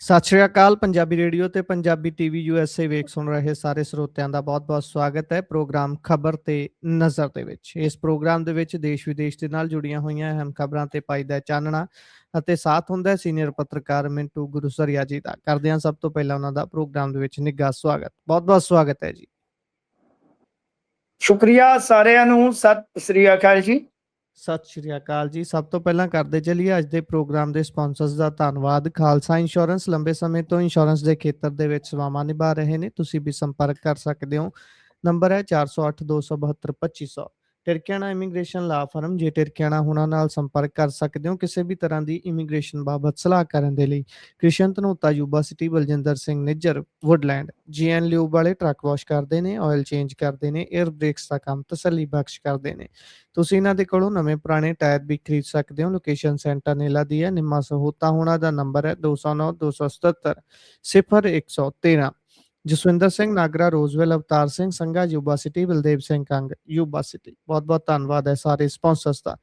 ਸਤਿ ਸ਼੍ਰੀ ਅਕਾਲ। ਪੰਜਾਬੀ ਰੇਡੀਓ ਤੇ Punjabi TV USA ਵੇਖ ਸੁਣ ਰਹੇ ਸਾਰੇ ਸਰੋਤਿਆਂ ਦਾ ਬਹੁਤ-ਬਹੁਤ ਸਵਾਗਤ ਹੈ ਪ੍ਰੋਗਰਾਮ ਖਬਰ ਤੇ ਨਜ਼ਰ ਦੇ ਵਿੱਚ। ਇਸ ਪ੍ਰੋਗਰਾਮ ਦੇ ਵਿੱਚ ਦੇਸ਼ ਵਿਦੇਸ਼ ਦੇ ਨਾਲ ਜੁੜੀਆਂ ਹੋਈਆਂ ਅਹਿਮ ਖਬਰਾਂ ਤੇ ਪਾਈਦਾ ਚਾਨਣਾ ਅਤੇ ਸਾਥ ਹੁੰਦਾ ਹੈ ਸੀਨੀਅਰ ਪੱਤਰਕਾਰ ਮਿੰਟੂ ਗੁਰੂਸਰੀਆ ਜੀ ਦਾ। ਕਰਦੇ ਹਾਂ ਸਭ ਤੋਂ ਪਹਿਲਾਂ ਉਹਨਾਂ ਦਾ ਪ੍ਰੋਗਰਾਮ ਦੇ ਵਿੱਚ ਨਿੱਘਾ ਸਵਾਗਤ। ਬਹੁਤ-ਬਹੁਤ ਸਵਾਗਤ ਹੈ ਜੀ। ਸ਼ੁਕਰੀਆ ਸਾਰਿਆਂ ਨੂੰ। ਸਤਿ ਸ੍ਰੀ ਅਕਾਲ ਜੀ। ਸਤਿ ਸ਼੍ਰੀ ਅਕਾਲ ਜੀ। ਸਭ ਤੋਂ ਪਹਿਲਾਂ ਕਰਦੇ ਚੱਲੀਏ ਅੱਜ ਦੇ ਪ੍ਰੋਗਰਾਮ ਦੇ ਸਪਾਂਸਰਸ ਦਾ ਧੰਨਵਾਦ। ਖਾਲਸਾ ਇੰਸ਼ੋਰੈਂਸ ਲੰਬੇ ਸਮੇਂ ਤੋਂ ਇੰਸ਼ੋਰੈਂਸ ਦੇ ਖੇਤਰ ਦੇ ਵਿੱਚ ਸੇਵਾਵਾਂ ਨਿਭਾ ਰਹੇ ਨੇ। ਤੁਸੀਂ ਵੀ ਸੰਪਰਕ ਕਰ ਸਕਦੇ ਹੋ। ਨੰਬਰ ਹੈ 4082722500। ਟਿਰਕਿਆਣਾ ਇਮੀਗ੍ਰੇਸ਼ਨ ਲਾ ਫਰਮ। ਜੇ ਟਿਰਕਿਆਣਾ ਹੁਣਾਂ ਨਾਲ ਸੰਪਰਕ ਕਰ ਸਕਦੇ ਹੋ ਕਿਸੇ ਵੀ ਤਰ੍ਹਾਂ ਦੀ ਇਮੀਗ੍ਰੇਸ਼ਨ ਬਾਬਤ ਸਲਾਹ ਕਰਨ ਦੇ ਲਈ। Krishan Dhanota, Yuba City, Baljinder Singh Nijjar, Woodland. GN lube ਵਾਲੇ ਟਰੱਕ ਵਾਸ਼ ਕਰਦੇ ਨੇ, ਆਇਲ ਚੇਂਜ ਕਰਦੇ ਨੇ, 에ਅਰ ਬ੍ਰੇਕਸ ਦਾ ਕੰਮ ਤਸੱਲੀ ਬਖਸ਼ ਕਰਦੇ ਨੇ। ਤੁਸੀਂ ਇਹਨਾਂ ਦੇ ਕੋਲੋਂ ਨਵੇਂ ਪੁਰਾਣੇ ਟਾਇਰ ਵੀ ਖਰੀਦ ਸਕਦੇ ਹੋ। ਲੋਕੇਸ਼ਨ ਸੈਂਟਾਨੇਲਾ ਦੀ ਹੈ। ਨਿੰਮਾ ਸਹੂਤਾ ਹੋਣਾ ਦਾ ਨੰਬਰ ਹੈ 209 277 0113। Jaswinder Singh Nagra, Roseville, Avtar Singh Sangha, Yuba City, Baldev Singh Kang, Yuba City. ਬਹੁਤ-ਬਹੁਤ ਧੰਨਵਾਦ ਹੈ ਸਾਰੇ ਸਪਾਂਸਰਸ ਦਾ।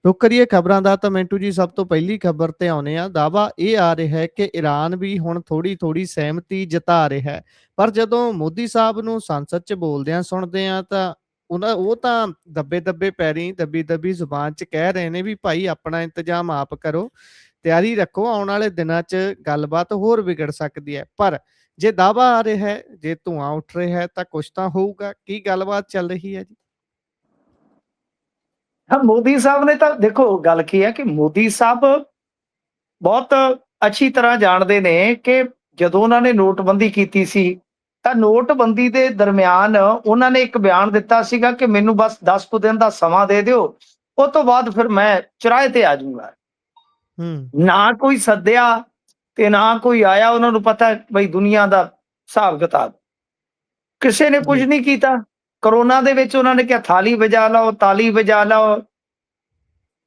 ਰੁਕ ਕਰੀਏ ਖਬਰਾਂ ਦਾ ਤਾਂ ਮਿੰਟੂ ਜੀ ਸਭ ਤੋਂ ਪਹਿਲੀ ਖਬਰ ਤੇ ਆਉਨੇ ਆ। ਦਾਅਵਾ ਇਹ ਆ ਰਿਹਾ ਹੈ ਕਿ ਈਰਾਨ ਵੀ ਹੁਣ ਥੋੜੀ ਸਹਿਮਤੀ ਜਤਾ ਰਿਹਾ ਹੈ, ਪਰ ਜਦੋਂ ਮੋਦੀ ਸਾਹਿਬ ਨੂੰ ਸੰਸਦ 'ਚ ਬੋਲਦਿਆਂ ਸੁਣਦੇ ਆ ਤਾਂ ਉਹ ਤਾਂ ਦੱਬੇ ਪੈਰੀਂ ਦੱਬੀ ਜ਼ੁਬਾਨ 'ਚ ਕਹਿ ਰਹੇ ਨੇ ਵੀ ਭਾਈ ਆਪਣਾ ਇੰਤਜ਼ਾਮ ਆਪ ਕਰੋ, ਤਿਆਰੀ ਰੱਖੋ, ਆਉਣ ਵਾਲੇ ਦਿਨਾਂ 'ਚ ਗੱਲਬਾਤ ਹੋਰ ਵਿਗੜ ਸਕਦੀ ਹੈ। ਪਰ ਜੇ ਦਾਅਵਾ ਆ ਰਿਹਾ ਹੈ, ਜੇ ਧੂੰਆਂ ਉੱਠ ਰਿਹਾ ਹੈ ਤਾਂ ਕੁਛ ਤਾਂ ਹੋਊਗਾ। ਕੀ ਗੱਲਬਾਤ ਚੱਲ ਰਹੀ ਹੈ ਜੀ? ਹਾਂ, ਮੋਦੀ ਸਾਹਿਬ ਨੇ ਤਾਂ ਦੇਖੋ, ਗੱਲ ਕੀ ਹੈ ਕਿ ਮੋਦੀ ਸਾਹਿਬ ਬਹੁਤ ਅੱਛੀ ਤਰ੍ਹਾਂ ਜਾਣਦੇ ਨੇ ਕਿ ਜਦੋਂ ਉਹਨਾਂ ਨੇ ਨੋਟਬੰਦੀ ਕੀਤੀ ਸੀ ਤਾਂ ਨੋਟਬੰਦੀ ਦੇ ਦਰਮਿਆਨ ਉਹਨਾਂ ਨੇ ਇੱਕ ਬਿਆਨ ਦਿੱਤਾ ਸੀਗਾ ਕਿ ਮੈਨੂੰ ਬਸ 10 ਕੁ ਦਿਨ ਦਾ ਸਮਾਂ ਦੇ ਦਿਓ, ਉਹ ਤੋਂ ਬਾਅਦ ਫਿਰ ਮੈਂ ਚੁਰਾਹੇ ਤੇ ਆ ਜਾਊਂਗਾ। ਨਾ ਕੋਈ ਸੱਦਿਆ ਤੇ ਨਾ ਕੋਈ ਆਇਆ। ਉਹਨਾਂ ਨੂੰ ਪਤਾ ਬਈ ਦੁਨੀਆ ਦਾ ਹਿਸਾਬ ਕਿਤਾਬ, ਕਿਸੇ ਨੇ ਕੁਝ ਜੀ ਨਹੀਂ ਕੀਤਾ। ਕਰੋਨਾ ਦੇ ਵਿੱਚ ਉਹਨਾਂ ਨੇ ਕਿਹਾ ਥਾਲੀ ਵਜਾ ਲਓ, ਤਾਲੀ ਵਜਾ ਲਓ।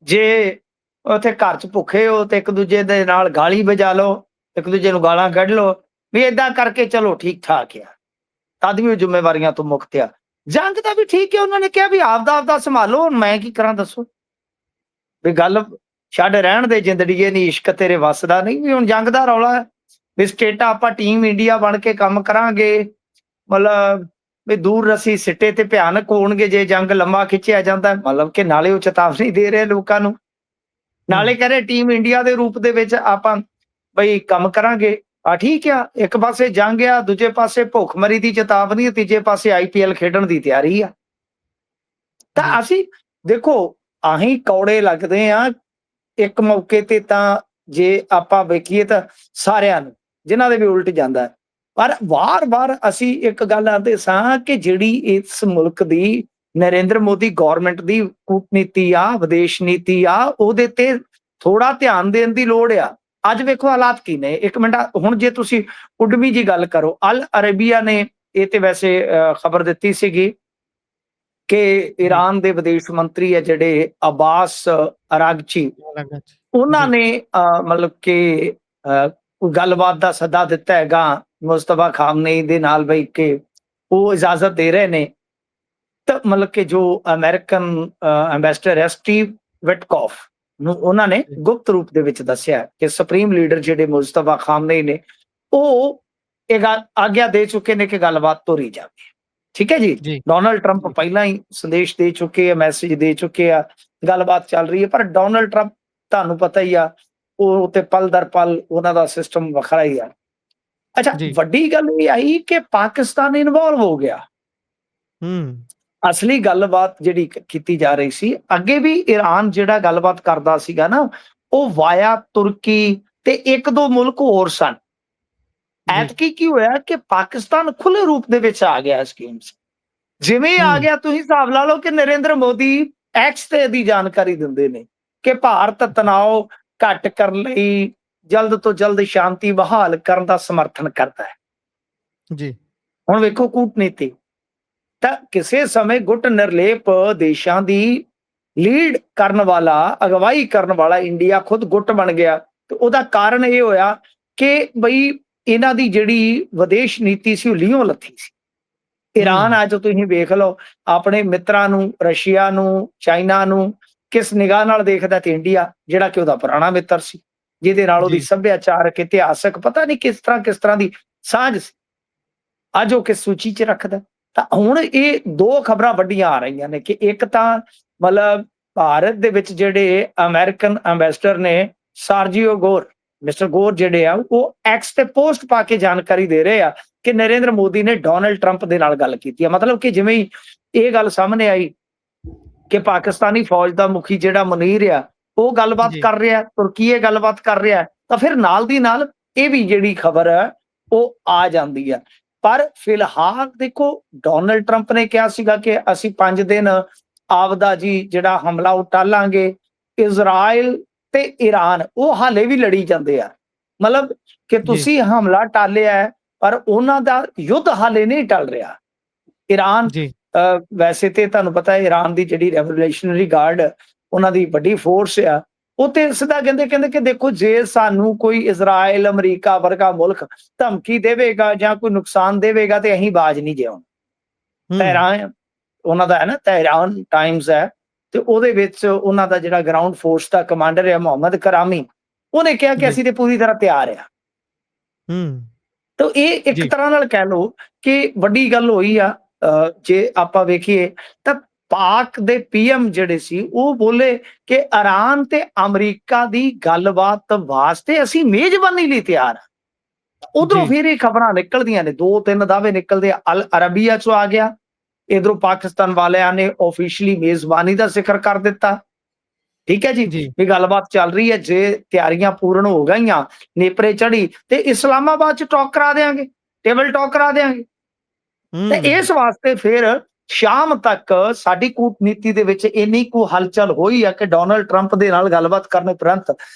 ਜੇ ਉੱਥੇ ਘਰ 'ਚ ਭੁੱਖੇ ਹੋ ਤੇ ਇੱਕ ਦੂਜੇ ਦੇ ਨਾਲ ਗਾਲੀ ਵਜਾ ਲਓ, ਇੱਕ ਦੂਜੇ ਨੂੰ ਗਾਲਾਂ ਕੱਢ ਲਓ, ਵੀ ਏਦਾਂ ਕਰਕੇ ਚਲੋ ਠੀਕ ਠਾਕ ਆ, ਤਦ ਵੀ ਉਹ ਜ਼ਿੰਮੇਵਾਰੀਆਂ ਤੋਂ ਮੁਕਤ ਆ। ਜੰਗ ਦਾ ਵੀ ਠੀਕ ਹੈ, ਉਹਨਾਂ ਨੇ ਕਿਹਾ ਵੀ ਆਪਦਾ ਸੰਭਾਲੋ। ਹੁਣ ਮੈਂ ਕੀ ਕਰਾਂ ਦੱਸੋ? ਵੀ ਗੱਲ ਛੱਡ ਰਹਿਣ ਦੇ, ਜ਼ਿੰਦੜੀਏ ਨੀ ਇਸ਼ਕ ਤੇਰੇ ਵੱਸ ਦਾ ਨਹੀਂ। ਵੀ ਹੁਣ ਜੰਗ ਦਾ ਰੌਲਾ ਹੈ ਵੀ ਸਟੇਟਾਂ ਆਪਾਂ ਟੀਮ ਇੰਡੀਆ ਬਣ ਕੇ ਕੰਮ ਕਰਾਂਗੇ, ਮਤਲਬ ਵੀ ਦੂਰ ਰਸੀ ਸਿੱਟੇ ਤੇ ਭਿਆਨਕ ਹੋਣਗੇ ਜੇ ਜੰਗ ਲੰਮਾ ਖਿੱਚਿਆ ਜਾਂਦਾ। ਮਤਲਬ ਕਿ ਨਾਲੇ ਉਹ ਚੇਤਾਵਨੀ ਦੇ ਰਹੇ ਲੋਕਾਂ ਨੂੰ, ਨਾਲੇ ਕਹਿ ਰਹੇ ਟੀਮ ਇੰਡੀਆ ਦੇ ਰੂਪ ਦੇ ਵਿੱਚ ਆਪਾਂ ਬਈ ਕੰਮ ਕਰਾਂਗੇ। ਠੀਕ ਆ, ਇੱਕ ਪਾਸੇ ਜੰਗ ਆ, ਦੂਜੇ ਪਾਸੇ ਭੁੱਖਮਰੀ ਦੀ ਚੇਤਾਵਨੀ, ਤੀਜੇ ਪਾਸੇ IPL ਖੇਡਣ ਦੀ ਤਿਆਰੀ ਆ। ਤਾਂ ਜੀ ਅਸੀਂ ਦੇਖੋ, ਅਸੀਂ ਕੌੜੇ ਲੱਗਦੇ ਆ ਇੱਕ ਮੌਕੇ ਤੇ ਤਾਂ, ਜੇ ਆਪਾਂ ਵੇਖੀਏ ਤਾਂ ਸਾਰਿਆਂ ਨੂੰ, ਜਿਨ੍ਹਾਂ ਦੇ ਵੀ ਉਲਟ ਜਾਂਦਾ। ਪਰ ਵਾਰ-ਵਾਰ ਅਸੀਂ ਇੱਕ ਗੱਲ ਆਖਦੇ ਸਾਂ ਕਿ ਜਿਹੜੀ ਇਸ ਮੁਲਕ ਦੀ ਨਰਿੰਦਰ ਮੋਦੀ ਗੌਰਮੈਂਟ ਦੀ ਕੂਟਨੀਤੀ ਆ, ਵਿਦੇਸ਼ ਨੀਤੀ ਆ, ਉਹਦੇ ਤੇ ਥੋੜਾ ਧਿਆਨ ਦੇਣ ਦੀ ਲੋੜ ਆ। ਅੱਜ ਵੇਖੋ ਹਾਲਾਤ ਕੀ ਨੇ। ਇੱਕ ਮਿੰਟ, ਹੁਣ ਜੇ ਤੁਸੀਂ ਉੱਡਵੀਂ ਜੀ ਗੱਲ ਕਰੋ, ਅਲ ਅਰੇਬੀਆ ਨੇ ਇਹ ਤੇ ਵੈਸੇ ਖਬਰ ਦਿੱਤੀ ਸੀਗੀ ਕਿ ਜੀ ਈਰਾਨ ਦੇ ਵਿਦੇਸ਼ ਮੰਤਰੀ ਆ ਜਿਹੜੇ ਅਬਾਸ ਅਰਾਗਚੀ, ਲੱਗਾ ਜੀ। ਉਹਨਾਂ ਜੀ ਨੇ ਮਤਲਬ ਕਿ ਕੋਈ ਗੱਲਬਾਤ ਦਾ ਸੱਦਾ ਦਿੱਤਾ ਹੈਗਾ ਮੁਸਤਫਾ ਖਾਮਨੇਈ ਦੇ ਨਾਲ, ਬਈ ਕਿ ਉਹ ਇਜਾਜ਼ਤ ਦੇ ਰਹੇ ਨੇ। ਤਾਂ ਮਤਲਬ ਕਿ ਜੋ ਅਮਰੀਕਨ ਐਂਬੈਸਡਰ ਹੈ ਸਟੀਵ ਵਿਟਕੌਫ ਨੂੰ ਉਹਨਾਂ ਨੇ ਜੀ ਗੁਪਤ ਰੂਪ ਦੇ ਵਿੱਚ ਦੱਸਿਆ ਕਿ ਸੁਪਰੀਮ ਲੀਡਰ ਜਿਹੜੇ ਮੁਸਤਫਾ ਖਾਮਨੇਈ ਨੇ, ਉਹ ਇਹ ਗੱਲ ਆਗਿਆ ਦੇ ਚੁੱਕੇ ਨੇ ਕਿ ਗੱਲਬਾਤ ਤੋਰੀ ਜਾਵੇ। ਠੀਕ ਹੈ ਜੀ। ਜੀ ਡੋਨਾਲਡ ਟਰੰਪ ਜੀ ਪਹਿਲਾਂ ਹੀ ਸੰਦੇਸ਼ ਦੇ ਚੁੱਕੇ ਆ, ਮੈਸੇਜ ਦੇ ਚੁੱਕੇ ਆ, ਗੱਲਬਾਤ ਚੱਲ ਰਹੀ ਹੈ। ਪਰ ਡੋਨਾਲਡ ਟਰੰਪ ਤੁਹਾਨੂੰ ਪਤਾ ਹੀ ਆ, ਉਹ ਤੇ ਪਲ ਦਰ ਪਲ ਉਹਨਾਂ ਦਾ ਸਿਸਟਮ ਵੱਖਰਾ ਹੀ ਆ। ਅੱਛਾ, ਜੀ ਵੱਡੀ ਗੱਲ ਇਹ ਆਈ ਕਿ ਪਾਕਿਸਤਾਨ ਇਨਵੋਲਵ ਹੋ ਗਿਆ। ਅਸਲੀ ਗੱਲਬਾਤ ਜਿਹੜੀ ਕੀਤੀ ਜਾ ਰਹੀ ਸੀ, ਅੱਗੇ ਵੀ ਈਰਾਨ ਜਿਹੜਾ ਗੱਲਬਾਤ ਕਰਦਾ ਸੀਗਾ ਨਾ, ਉਹ ਵਾਇਆ ਤੁਰਕੀ ਤੇ ਇੱਕ ਦੋ ਮੁਲਕ ਹੋਰ ਸਨ। ਜੀ ਐਤਕੀ ਕੀ ਹੋਇਆ ਕਿ ਪਾਕਿਸਤਾਨ ਖੁੱਲੇ ਰੂਪ ਦੇ ਵਿੱਚ ਆ ਗਿਆ ਸਕੀਮ 'ਚ। ਜਿਵੇਂ ਆ ਗਿਆ, ਤੁਸੀਂ ਹਿਸਾਬ ਲਾ ਲਓ ਕਿ ਨਰਿੰਦਰ ਮੋਦੀ ਐਕਸ ਤੇ ਦੀ ਜਾਣਕਾਰੀ ਦਿੰਦੇ ਨੇ ਕਿ ਭਾਰਤ ਤਣਾਅ ਘੱਟ ਕਰਨ ਲਈ ਜਲਦ ਤੋਂ ਜਲਦ ਸ਼ਾਂਤੀ ਬਹਾਲ ਕਰਨ ਦਾ ਸਮਰਥਨ ਕਰਦਾ ਹੈ। ਜੀ ਹੁਣ ਵੇਖੋ ਕੂਟਨੀਤੀ, ਤਾਂ ਕਿਸੇ ਸਮੇਂ ਗੁੱਟ ਨਿਰਲੇਪ ਦੇਸ਼ਾਂ ਦੀ ਲੀਡ ਕਰਨ ਵਾਲਾ, ਅਗਵਾਈ ਕਰਨ ਵਾਲਾ ਇੰਡੀਆ ਖੁਦ ਗੁੱਟ ਬਣ ਗਿਆ। ਤੇ ਉਹਦਾ ਕਾਰਨ ਇਹ ਹੋਇਆ ਕਿ ਬਈ ਇਹਨਾਂ ਦੀ ਜਿਹੜੀ ਵਿਦੇਸ਼ ਨੀਤੀ ਸੀ ਉਹ ਲੀਹੋਂ ਲੱਥੀ ਸੀ। ਈਰਾਨ ਅੱਜ ਤੁਸੀਂ ਵੇਖ ਲਓ ਆਪਣੇ ਮਿੱਤਰਾਂ ਨੂੰ, ਰਸ਼ੀਆ ਨੂੰ, ਚਾਈਨਾ ਨੂੰ ਕਿਸ ਨਿਗਾਹ ਨਾਲ ਦੇਖਦਾ, ਤੇ ਇੰਡੀਆ ਜਿਹੜਾ ਕਿ ਉਹਦਾ ਪੁਰਾਣਾ ਮਿੱਤਰ ਸੀ, ਜਿਹਦੇ ਨਾਲ ਉਹਦੀ ਜੀ, ਸੱਭਿਆਚਾਰਕ ਇਤਿਹਾਸਕ ਪਤਾ ਨਹੀਂ ਕਿਸ ਤਰ੍ਹਾਂ ਦੀ ਸਾਂਝ ਸੀ, ਅੱਜ ਉਹ ਕਿਸ ਸੂਚੀ 'ਚ ਰੱਖਦਾ। ਤਾਂ ਹੁਣ ਇਹ ਦੋ ਖਬਰਾਂ ਵੱਡੀਆਂ ਆ ਰਹੀਆਂ ਨੇ ਕਿ ਇੱਕ ਤਾਂ ਮਤਲਬ ਭਾਰਤ ਦੇ ਵਿੱਚ ਜਿਹੜੇ ਅਮਰੀਕਨ ਐਂਬੈਸਡਰ ਨੇ ਸਾਰਜੀਓ ਗੋਰ, ਮਿਸਟਰ ਗੋਰ ਜਿਹੜੇ ਆ ਉਹ ਐਕਸ ਤੇ ਪੋਸਟ ਪਾ ਕੇ ਜਾਣਕਾਰੀ ਦੇ ਰਹੇ ਆ ਕਿ ਨਰਿੰਦਰ ਮੋਦੀ ਨੇ ਡੋਨਲਡ ਟਰੰਪ ਦੇ ਨਾਲ ਗੱਲ ਕੀਤੀ ਹੈ। ਮਤਲਬ ਕਿ ਜਿਵੇਂ ਹੀ ਇਹ ਗੱਲ ਸਾਹਮਣੇ ਆਈ ਕਿ ਪਾਕਿਸਤਾਨੀ ਫੌਜ ਦਾ ਮੁਖੀ ਜਿਹੜਾ ਮੁਨੀਰ ਆ ਉਹ ਗੱਲਬਾਤ ਜੀ, ਕਰ ਰਿਹਾ, ਤੁਰਕੀ ਇਹ ਗੱਲਬਾਤ ਕਰ ਰਿਹਾ, ਤਾਂ ਫਿਰ ਨਾਲ ਦੀ ਨਾਲ ਇਹ ਵੀ ਜਿਹੜੀ ਖਬਰ ਹੈ ਉਹ ਆ ਜਾਂਦੀ ਆ। ਪਰ ਫਿਲਹਾਲ ਦੇਖੋ, ਡੋਨਲਡ ਟਰੰਪ ਨੇ ਕਿਹਾ ਸੀਗਾ ਕਿ ਅਸੀਂ 5 ਦਿਨ ਆਪਦਾ ਜੀ ਜਿਹੜਾ ਹਮਲਾ ਉਹ ਟਾਲਾਂਗੇ। ਇਜ਼ਰਾਈਲ ਤੇ ਈਰਾਨ ਉਹ ਹਾਲੇ ਵੀ ਲੜੀ ਜਾਂਦੇ ਆ, ਮਤਲਬ ਕਿ ਜੀ, ਤੁਸੀਂ ਹਮਲਾ ਟਾਲਿਆ ਹੈ, ਪਰ ਉਹਨਾਂ ਦਾ ਯੁੱਧ ਹਾਲੇ ਨਹੀਂ ਟਲ ਰਿਹਾ। ਈਰਾਨ ਜੀ, ਵੈਸੇ ਤੇ ਤੁਹਾਨੂੰ ਪਤਾ ਹੈ ਈਰਾਨ ਦੀ ਜਿਹੜੀ ਰੈਵੋਲੂਸ਼ਨਰੀ ਗਾਰਡ ਉਹਨਾਂ ਦੀ ਵੱਡੀ ਫੋਰਸ ਆ, ਉਹ ਤੇ ਸਿੱਧਾ ਕਹਿੰਦੇ ਕਿ ਦੇਖੋ ਜੇ ਸਾਨੂੰ ਕੋਈ ਇਜ਼ਰਾਈਲ ਅਮਰੀਕਾ ਵਰਗਾ ਮੁਲਕ ਧਮਕੀ ਦੇਵੇਗਾ ਜਾਂ ਕੋਈ ਨੁਕਸਾਨ ਦੇਵੇਗਾ ਤੇ ਅਸੀਂ ਬਾਜ ਨਹੀਂ ਜਿਉਂ। ਹੂੰ, ਤਹਿਰਾਨ ਉਹਨਾਂ ਦਾ ਹੈ ਨਾ, ਤਹਿਰਾਨ ਟਾਈਮਸ ਹੈ, ਤੇ ਉਹਦੇ ਵਿੱਚ ਉਹਨਾਂ ਦਾ ਜਿਹੜਾ ਗਰਾਊਂਡ ਫੋਰਸ ਦਾ ਕਮਾਂਡਰ ਹੈ ਮੁਹੰਮਦ ਕਰਾਮੀ, ਉਹਨੇ ਕਿਹਾ ਕਿ ਜੀ, ਅਸੀਂ ਤੇ ਪੂਰੀ ਤਰ੍ਹਾਂ ਤਿਆਰ ਆ। ਹੂੰ, ਤਾਂ ਇਹ ਇੱਕ ਜੀ, ਤਰ੍ਹਾਂ ਨਾਲ ਕਹਿ ਲਓ ਕਿ ਵੱਡੀ ਗੱਲ ਹੋਈ ਆ। ਜੇ ਆਪਾਂ ਵੇਖੀਏ ਤਾਂ ਪਾਕ ਦੇ ਪੀਐਮ ਜਿਹੜੇ ਸੀ ਉਹ ਬੋਲੇ ਕਿ ਇਰਾਨ ਤੇ ਅਮਰੀਕਾ ਦੀ ਗੱਲਬਾਤ ਵਾਸਤੇ ਅਸੀਂ ਮੇਜ਼ਬਾਨੀ ਲਈ ਤਿਆਰ ਹਾਂ। ਉਧਰੋਂ ਜੀ, ਫਿਰ ਇਹ ਖਬਰਾਂ ਨਿਕਲਦੀਆਂ ਨੇ, 2-3 ਦਾਅਵੇ ਨਿਕਲਦੇ ਆ। ਅਲ ਅਰਬੀਆ ਚੋਂ ਆ ਗਿਆ, ਇਧਰੋਂ ਪਾਕਿਸਤਾਨ ਵਾਲਿਆਂ ਨੇ ਆਫੀਸ਼ੀਅਲੀ ਮੇਜ਼ਬਾਨੀ ਦਾ ਜ਼ਿਕਰ ਕਰ ਦਿੱਤਾ। ਠੀਕ ਹੈ ਜੀ, ਜੀ, ਵੀ ਗੱਲਬਾਤ ਚੱਲ ਰਹੀ ਹੈ, ਜੇ ਤਿਆਰੀਆਂ ਪੂਰਨ ਹੋ ਗਈਆਂ, ਨੇਪਰੇ ਚੜੀ ਤੇ ਇਸਲਾਮਾਬਾਦ ਚ ਟਾਕ ਕਰਾ ਦੇਾਂਗੇ, ਟੇਬਲ ਟਾਕ ਕਰਾ ਦੇਾਂਗੇ। ਤੇ ਹੂੰ, ਇਸ ਵਾਸਤੇ ਫਿਰ ਸ਼ਾਮ ਤੱਕ ਸਾਡੀ ਕੂਟਨੀਤੀ ਦੇ ਵਿੱਚ ਇੰਨੀ ਕੁ ਹਲਚਲ ਹੋਈ ਆ ਕਿ ਡੋਨਲਡ ਟਰੰਪ ਦੇ ਨਾਲ ਗੱਲਬਾਤ ਕਰਨ ਉਪਰੰਤ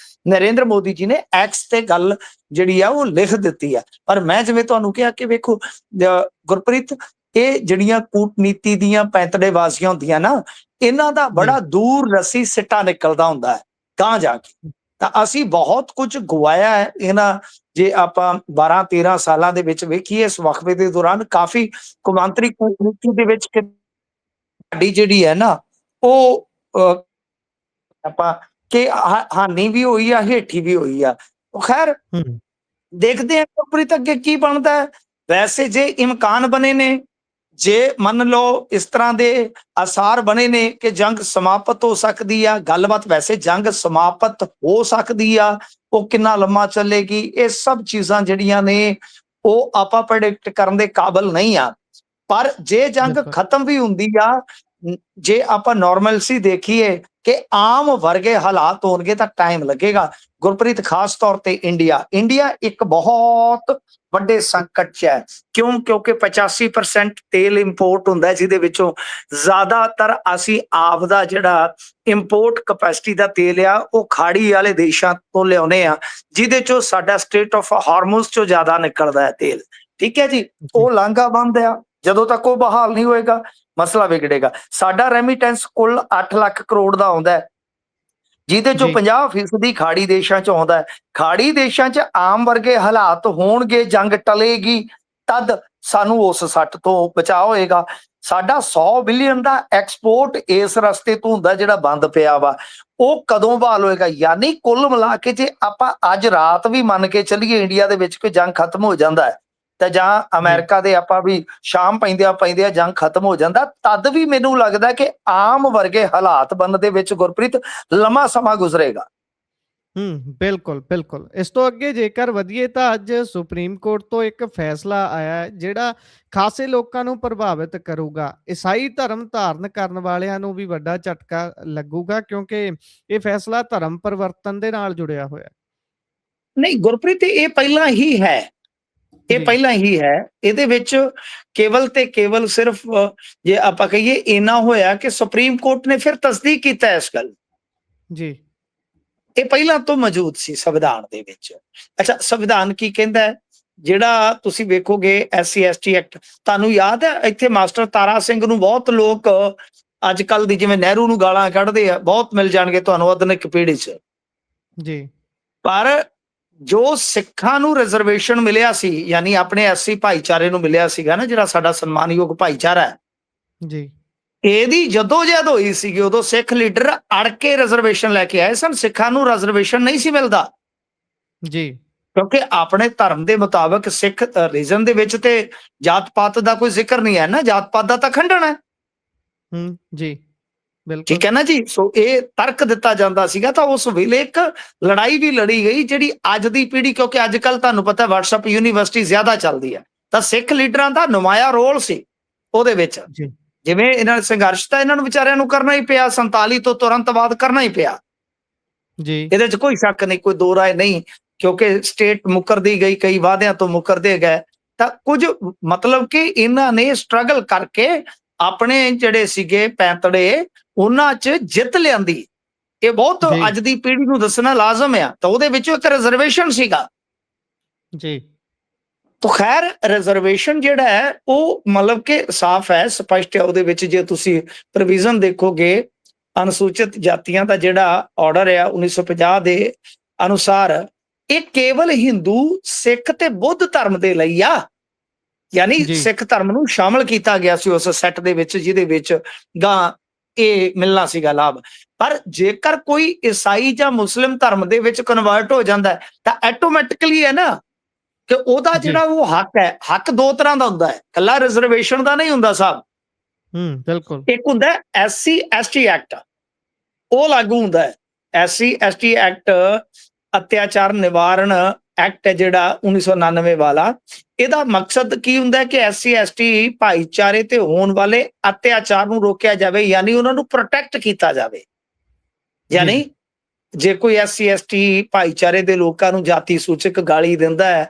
ਨਰਿੰਦਰ ਮੋਦੀ ਜੀ ਨੇ ਐਕਸ ਤੇ ਗੱਲ ਜਿਹੜੀ ਆ ਉਹ ਲਿਖ ਦਿੱਤੀ ਆ। ਪਰ ਮੈਂ ਜਿਵੇਂ ਤੁਹਾਨੂੰ ਕਿਹਾ ਕਿ ਵੇਖੋ ਗੁਰਪ੍ਰੀਤ, ਇਹ ਜਿਹੜੀਆਂ ਕੂਟਨੀਤੀ ਦੀਆਂ ਪੈਂਤੜੇਬਾਜ਼ੀਆਂ ਹੁੰਦੀਆਂ ਨਾ, ਇਹਨਾਂ ਦਾ ਜੀ, ਬੜਾ ਦੂਰ ਰੱਸੀ ਸਿੱਟਾ ਨਿਕਲਦਾ ਹੁੰਦਾ ਹੈ ਗਾਂਹ ਜਾ ਕੇ। ਤਾਂ ਅਸੀਂ ਬਹੁਤ ਕੁਝ ਗਵਾਇਆ ਹੈ ਇਹਨਾਂ, ਜੇ ਆਪਾਂ 12-13 ਸਾਲਾਂ ਦੇ ਵਿੱਚ ਵੇਖੀਏ, ਇਸ ਵਕਫੇ ਦੇ ਦੌਰਾਨ ਕਾਫੀ ਕੌਮਾਂਤਰੀ ਕੂਟਨੀਤੀ ਦੇ ਵਿੱਚ ਸਾਡੀ ਜਿਹੜੀ ਹੈ ਨਾ ਉਹ ਆਪਾਂ ਕਿ ਹਾਨੀ ਵੀ ਹੋਈ ਆ, ਹੇਠੀ ਵੀ ਹੋਈ ਆ। ਖੈਰ ਹੂੰ, ਦੇਖਦੇ ਆ ਗੁਰਪ੍ਰੀਤ ਅੱਗੇ ਕੀ ਬਣਦਾ ਹੈ। ਵੈਸੇ ਜੇ ਇਮਕਾਨ ਬਣੇ ਨੇ, ਜੇ ਮੰਨ ਲਓ ਇਸ ਤਰ੍ਹਾਂ ਦੇ ਆਸਾਰ ਬਣੇ ਨੇ ਕਿ ਜੰਗ ਸਮਾਪਤ ਹੋ ਸਕਦੀ ਆ, ਗੱਲਬਾਤ ਵੈਸੇ ਜੰਗ ਸਮਾਪਤ ਹੋ ਸਕਦੀ ਆ, ਉਹ ਕਿੰਨਾ ਲੰਮਾ ਚੱਲੇਗੀ, ਇਹ ਸਭ ਚੀਜ਼ਾਂ ਜਿਹੜੀਆਂ ਨੇ ਉਹ ਆਪਾਂ ਪ੍ਰੈਡਿਕਟ ਕਰਨ ਦੇ ਕਾਬਿਲ ਨਹੀਂ ਆ। ਪਰ ਜੇ ਜੰਗ ਬਿਲਕੁਲ, ਖਤਮ ਵੀ ਹੁੰਦੀ ਆ, ਜੇ ਆਪਾਂ ਨਾਰਮਲਸੀ ਦੇਖੀਏ ਕਿ ਆਮ ਵਰਗੇ ਹਾਲਾਤ ਹੋਣਗੇ ਤਾਂ ਟਾਈਮ ਲੱਗੇਗਾ ਗੁਰਪ੍ਰੀਤ। ਖਾਸ ਤੌਰ ਤੇ ਇੰਡੀਆ ਇੱਕ ਬਹੁਤ ਵੱਡੇ ਸੰਕਟ 'ਚ ਹੈ। ਕਿਉਂਕਿ 85% ਤੇਲ ਇੰਪੋਰਟ ਹੁੰਦਾ, ਜਿਹਦੇ ਵਿੱਚੋਂ ਜ਼ਿਆਦਾਤਰ ਅਸੀਂ ਆਪ ਦਾ ਜਿਹੜਾ ਇੰਪੋਰਟ ਕਪੈਸਿਟੀ ਦਾ ਤੇਲ ਆ ਉਹ ਖਾੜੀ ਵਾਲੇ ਦੇਸ਼ਾਂ ਤੋਂ ਲਿਆਉਨੇ ਆ, ਜਿਹਦੇ ਚੋਂ ਸਾਡਾ ਸਟੇਟ ਆਫ ਹਾਰਮੋਜ਼ ਚੋਂ ਜ਼ਿਆਦਾ ਨਿਕਲਦਾ ਹੈ ਤੇਲ। ਠੀਕ ਹੈ ਜੀ, ਜੀ, ਉਹ ਲਾਂਘਾ ਬੰਦ ਆ, ਜਦੋਂ ਤੱਕ ਉਹ ਬਹਾਲ ਨਹੀਂ ਹੋਏਗਾ ਮਸਲਾ ਵਿਗੜੇਗਾ। ਸਾਡਾ ਰੈਮੀਟੈਂਸ ਕੁੱਲ 8 ਲੱਖ ਕਰੋੜ ਦਾ ਆਉਂਦਾ ਹੈ, ਜਿਹਦੇ ਚੋਂ ਜੀ, 50% ਖਾੜੀ ਦੇਸ਼ਾਂ ਚ ਆਉਂਦਾ ਹੈ। ਖਾੜੀ ਦੇਸ਼ਾਂ ਚ ਆਮ ਵਰਗੇ ਹਾਲਾਤ ਹੋਣਗੇ, ਜੰਗ ਟਲੇਗੀ, ਤਦ ਸਾਨੂੰ ਉਸ ਸੱਟ ਤੋਂ ਬਚਾਅ ਹੋਏਗਾ। ਸਾਡਾ 100 ਬਿਲੀਅਨ ਦਾ ਐਕਸਪੋਰਟ ਇਸ ਰਸਤੇ ਤੋਂ ਹੁੰਦਾ ਜਿਹੜਾ ਬੰਦ ਪਿਆ ਵਾ, ਉਹ ਕਦੋਂ ਬਹਾਲ ਹੋਏਗਾ। ਯਾਨੀ ਕੁੱਲ ਮਿਲਾ ਕੇ ਜੇ ਆਪਾਂ ਅੱਜ ਰਾਤ ਵੀ ਮੰਨ ਕੇ ਚੱਲੀਏ ਇੰਡੀਆ ਦੇ ਵਿੱਚ ਕੋਈ ਜੰਗ ਖਤਮ ਹੋ ਜਾਂਦਾ ਹੈ, ਤੇ ਜਾਂ ਜੀ, ਅਮਰੀਕਾ ਦੇ ਆਪਾਂ ਵੀ ਸ਼ਾਮ ਪੈਂਦਿਆਂ ਜੰਗ ਖਤਮ ਹੋ ਜਾਂਦਾ, ਤਦ ਵੀ ਮੈਨੂੰ ਲੱਗਦਾ ਕਿ ਆਮ ਵਰਗੇ ਹਾਲਾਤ ਬਣਨ ਦੇ ਵਿੱਚ ਗੁਰਪ੍ਰੀਤ ਲੰਮਾ ਸਮਾਂ ਗੁਜ਼ਰੇਗਾ। ਬਿਲਕੁਲ, ਬਿਲਕੁਲ। ਇਸ ਤੋਂ ਅੱਗੇ ਜੇਕਰ ਵਧੀਏ ਤਾਂ ਅੱਜ ਸੁਪਰੀਮ ਕੋਰਟ ਤੋਂ ਇੱਕ ਫੈਸਲਾ ਆਇਆ ਹੈ ਜਿਹੜਾ ਖਾਸੇ ਲੋਕਾਂ ਨੂੰ ਪ੍ਰਭਾਵਿਤ ਕਰੂਗਾ। ਈਸਾਈ ਧਰਮ ਧਾਰਨ ਕਰਨ ਵਾਲਿਆਂ ਨੂੰ ਵੀ ਵੱਡਾ ਝਟਕਾ ਲੱਗੂਗਾ, ਕਿਉਂਕਿ ਇਹ ਫੈਸਲਾ ਧਰਮ ਪਰਿਵਰਤਨ ਦੇ ਨਾਲ ਜੁੜਿਆ ਹੋਇਆ ਹੈ। ਨਹੀਂ ਗੁਰਪ੍ਰੀਤ, ਇਹ ਪਹਿਲਾਂ ਹੀ ਹੈ, ਇਹ ਜੀ, ਪਹਿਲਾਂ ਹੀ ਹੈ। ਇਹਦੇ ਵਿੱਚ ਕੇਵਲ ਤੇ ਕੇਵਲ ਸਿਰਫ ਜੇ ਆਪਾਂ ਕਹੀਏ ਇੰਨਾ ਹੋਇਆ ਕਿ ਸੁਪਰੀਮ ਕੋਰਟ ਨੇ ਫਿਰ ਤਸਦੀਕ ਕੀਤਾ ਇਸ ਗੱਲ। ਜੀ, ਇਹ ਪਹਿਲਾਂ ਤੋਂ ਮੌਜੂਦ ਸੀ ਸੰਵਿਧਾਨ ਦੇ ਵਿੱਚ। ਅੱਛਾ, ਸੰਵਿਧਾਨ ਕੀ ਕਹਿੰਦਾ ਹੈ? ਜਿਹੜਾ ਤੁਸੀਂ ਵੇਖੋਗੇ SC ST ਐਕਟ, ਤੁਹਾਨੂੰ ਯਾਦ ਹੈ ਇੱਥੇ ਮਾਸਟਰ ਤਾਰਾ ਸਿੰਘ ਨੂੰ ਬਹੁਤ ਲੋਕ ਅੱਜ ਕੱਲ ਦੀ ਜਿਵੇਂ ਨਹਿਰੂ ਨੂੰ ਗਾਲਾਂ ਕੱਢਦੇ ਆ, ਬਹੁਤ ਮਿਲ ਜਾਣਗੇ ਤੁਹਾਨੂੰ ਆਧੁਨਿਕ ਪੀੜ੍ਹੀ 'ਚ। ਜੀ, ਪਰ ਜੋ ਸਿੱਖਾਂ ਨੂੰ ਰਿਜ਼ਰਵੇਸ਼ਨ ਮਿਲਿਆ ਸੀ, ਯਾਨੀ ਆਪਣੇ SC ਭਾਈਚਾਰੇ ਨੂੰ ਮਿਲਿਆ ਸੀਗਾ ਨਾ, ਜਿਹੜਾ ਸਾਡਾ ਸਨਮਾਨਯੋਗ ਭਾਈਚਾਰਾ ਹੈ, ਜੀ, ਇਹਦੀ ਜਦੋਜਹਿਦ ਹੋਈ ਸੀਗੀ, ਉਦੋਂ ਸਿੱਖ ਲੀਡਰ ਅੜ ਕੇ ਰਿਜ਼ਰਵੇਸ਼ਨ ਲੈ ਕੇ ਆਏ ਸਨ। ਸਿੱਖਾਂ ਨੂੰ ਰਿਜ਼ਰਵੇਸ਼ਨ ਨਹੀਂ ਸੀ ਮਿਲਦਾ। ਜੀ। ਕਿਉਂਕਿ ਆਪਣੇ ਧਰਮ ਦੇ ਮੁਤਾਬਕ ਸਿੱਖ ਰਿਲੀਜਨ ਦੇ ਵਿੱਚ ਤੇ ਜਾਤ ਪਾਤ ਦਾ ਕੋਈ ਜ਼ਿਕਰ ਨਹੀਂ ਹੈ ਨਾ, ਜਾਤ ਪਾਤ ਦਾ ਤਾਂ ਖੰਡਨ ਹੈ। ਜੀ, ਬਿਲਕੁਲ। ਠੀਕ ਹੈ ਨਾ ਜੀ। ਸੋ ਇਹ ਤਰਕ ਦਿੱਤਾ ਜਾਂਦਾ ਸੀਗਾ, ਤਾਂ ਉਸ ਵੇਲੇ ਇੱਕ ਲੜਾਈ ਵੀ ਲੜੀ ਗਈ ਜਿਹੜੀ ਅੱਜ ਦੀ ਪੀੜ੍ਹੀ, ਕਿਉਂਕਿ ਅੱਜ ਕੱਲ ਤੁਹਾਨੂੰ ਪਤਾ WhatsApp ਯੂਨੀਵਰਸਿਟੀ ਜ਼ਿਆਦਾ ਚੱਲਦੀ ਹੈ, ਤਾਂ ਸਿੱਖ ਲੀਡਰਾਂ ਦਾ ਨੁਮਾਇਆ ਰੋਲ ਸੀ ਉਹਦੇ ਵਿੱਚ। ਜੀ, ਜਿਵੇਂ ਇਹਨਾਂ ਨੇ ਸੰਘਰਸ਼ ਤਾਂ ਇਹਨਾਂ ਨੂੰ ਵਿਚਾਰਿਆਂ ਨੂੰ ਕਰਨਾ ਹੀ ਪਿਆ, 47 ਤੋਂ ਤੁਰੰਤ ਬਾਅਦ ਕਰਨਾ ਹੀ ਪਿਆ, ਜੀ, ਇਹਦੇ 'ਚ ਕੋਈ ਸ਼ੱਕ ਨਹੀਂ, ਕੋਈ ਦੋ ਰਾਏ ਨਹੀਂ, ਕਿਉਂਕਿ ਸਟੇਟ ਮੁੱਕਰਦੀ ਗਈ, ਕਈ ਵਾਅਦਿਆਂ ਤੋਂ ਮੁੱਕਰਦੇ ਗਏ, ਤਾਂ ਕੁਝ ਮਤਲਬ ਕਿ ਇਹਨਾਂ ਨੇ ਸਟਰਗਲ ਕਰਕੇ ਆਪਣੇ ਜਿਹੜੇ ਸੀਗੇ ਪੈਂਤੜੇ ਉਹਨਾਂ 'ਚ ਜਿੱਤ ਲਿਆਂਦੀ। ਇਹ ਬਹੁਤ ਜੀ, ਅੱਜ ਦੀ ਪੀੜ੍ਹੀ ਨੂੰ ਦੱਸਣਾ ਲਾਜ਼ਮ ਆ। ਤਾਂ ਉਹਦੇ ਵਿੱਚੋਂ ਇੱਕ ਰਿਜ਼ਰਵੇਸ਼ਨ ਸੀਗਾ। ਜੀ, ਤਾਂ ਖੈਰ ਰਿਜ਼ਰਵੇਸ਼ਨ ਜਿਹੜਾ ਹੈ ਉਹ ਮਤਲਬ ਕਿ ਸਾਫ਼ ਹੈ, ਸਪਸ਼ਟ ਹੈ ਉਹਦੇ ਵਿੱਚ। ਜੇ ਤੁਸੀਂ ਪ੍ਰੋਵੀਜ਼ਨ ਦੇਖੋਗੇ, ਅਨੁਸੂਚਿਤ ਜਾਤੀਆਂ ਦਾ ਜਿਹੜਾ ਆਰਡਰ ਆ 1950 ਦੇ ਅਨੁਸਾਰ, ਇਹ ਕੇਵਲ ਹਿੰਦੂ, ਸਿੱਖ ਤੇ ਬੁੱਧ ਧਰਮ ਦੇ ਲਈ ਆ। ਯਾਨੀ ਜੀ, ਸਿੱਖ ਧਰਮ ਨੂੰ ਸ਼ਾਮਲ ਕੀਤਾ ਗਿਆ ਸੀ ਉਸ ਸੈੱਟ ਦੇ ਵਿੱਚ, ਜਿਹਦੇ ਵਿੱਚ ਗਾਂ ਇਹ ਮਿਲਣਾ ਸੀਗਾ ਲਾਭ। ਪਰ ਜੇਕਰ ਕੋਈ ਈਸਾਈ ਜਾਂ ਮੁਸਲਿਮ ਧਰਮ ਦੇ ਵਿੱਚ ਕਨਵਰਟ ਹੋ ਜਾਂਦਾ ਹੈ, ਤਾਂ ਆਟੋਮੈਟਿਕਲੀ ਹੈ ਨਾ ਕਿ ਉਹਦਾ ਜੀ। ਜਿਹੜਾ ਉਹ ਹੱਕ ਹੈ, ਹੱਕ ਦੋ ਤਰ੍ਹਾਂ ਦਾ ਹੁੰਦਾ ਹੈ, ਕੱਲਾ ਰਿਜ਼ਰਵੇਸ਼ਨ ਦਾ ਨਹੀਂ ਹੁੰਦਾ ਸਾਹਿਬ। ਬਿਲਕੁਲ। ਇੱਕ ਹੁੰਦਾ SC ST ਐਕਟ, ਉਹ ਲਾਗੂ ਹੁੰਦਾ ਹੈ। SC ST ਐਕਟ ਅਤਿਆਚਾਰ ਨਿਵਾਰਣ ਐਕਟ ਹੈ ਜਿਹੜਾ 1999 ਵਾਲਾ। ਇਹਦਾ ਮਕਸਦ ਕੀ ਹੁੰਦਾ ਹੈ ਕਿ SC ST ਭਾਈਚਾਰੇ ਤੇ ਹੋਣ ਵਾਲੇ ਅਤਿਆਚਾਰ ਨੂੰ ਰੋਕਿਆ ਜਾਵੇ, ਯਾਨੀ ਉਹਨਾਂ ਨੂੰ ਪ੍ਰੋਟੈਕਟ ਕੀਤਾ ਜਾਵੇ। ਜੀ, ਯਾਨੀ ਜੇ ਕੋਈ SC ST ਭਾਈਚਾਰੇ ਦੇ ਲੋਕਾਂ ਨੂੰ ਜਾਤੀ ਸੂਚਕ ਗਾਲੀ ਦਿੰਦਾ ਹੈ,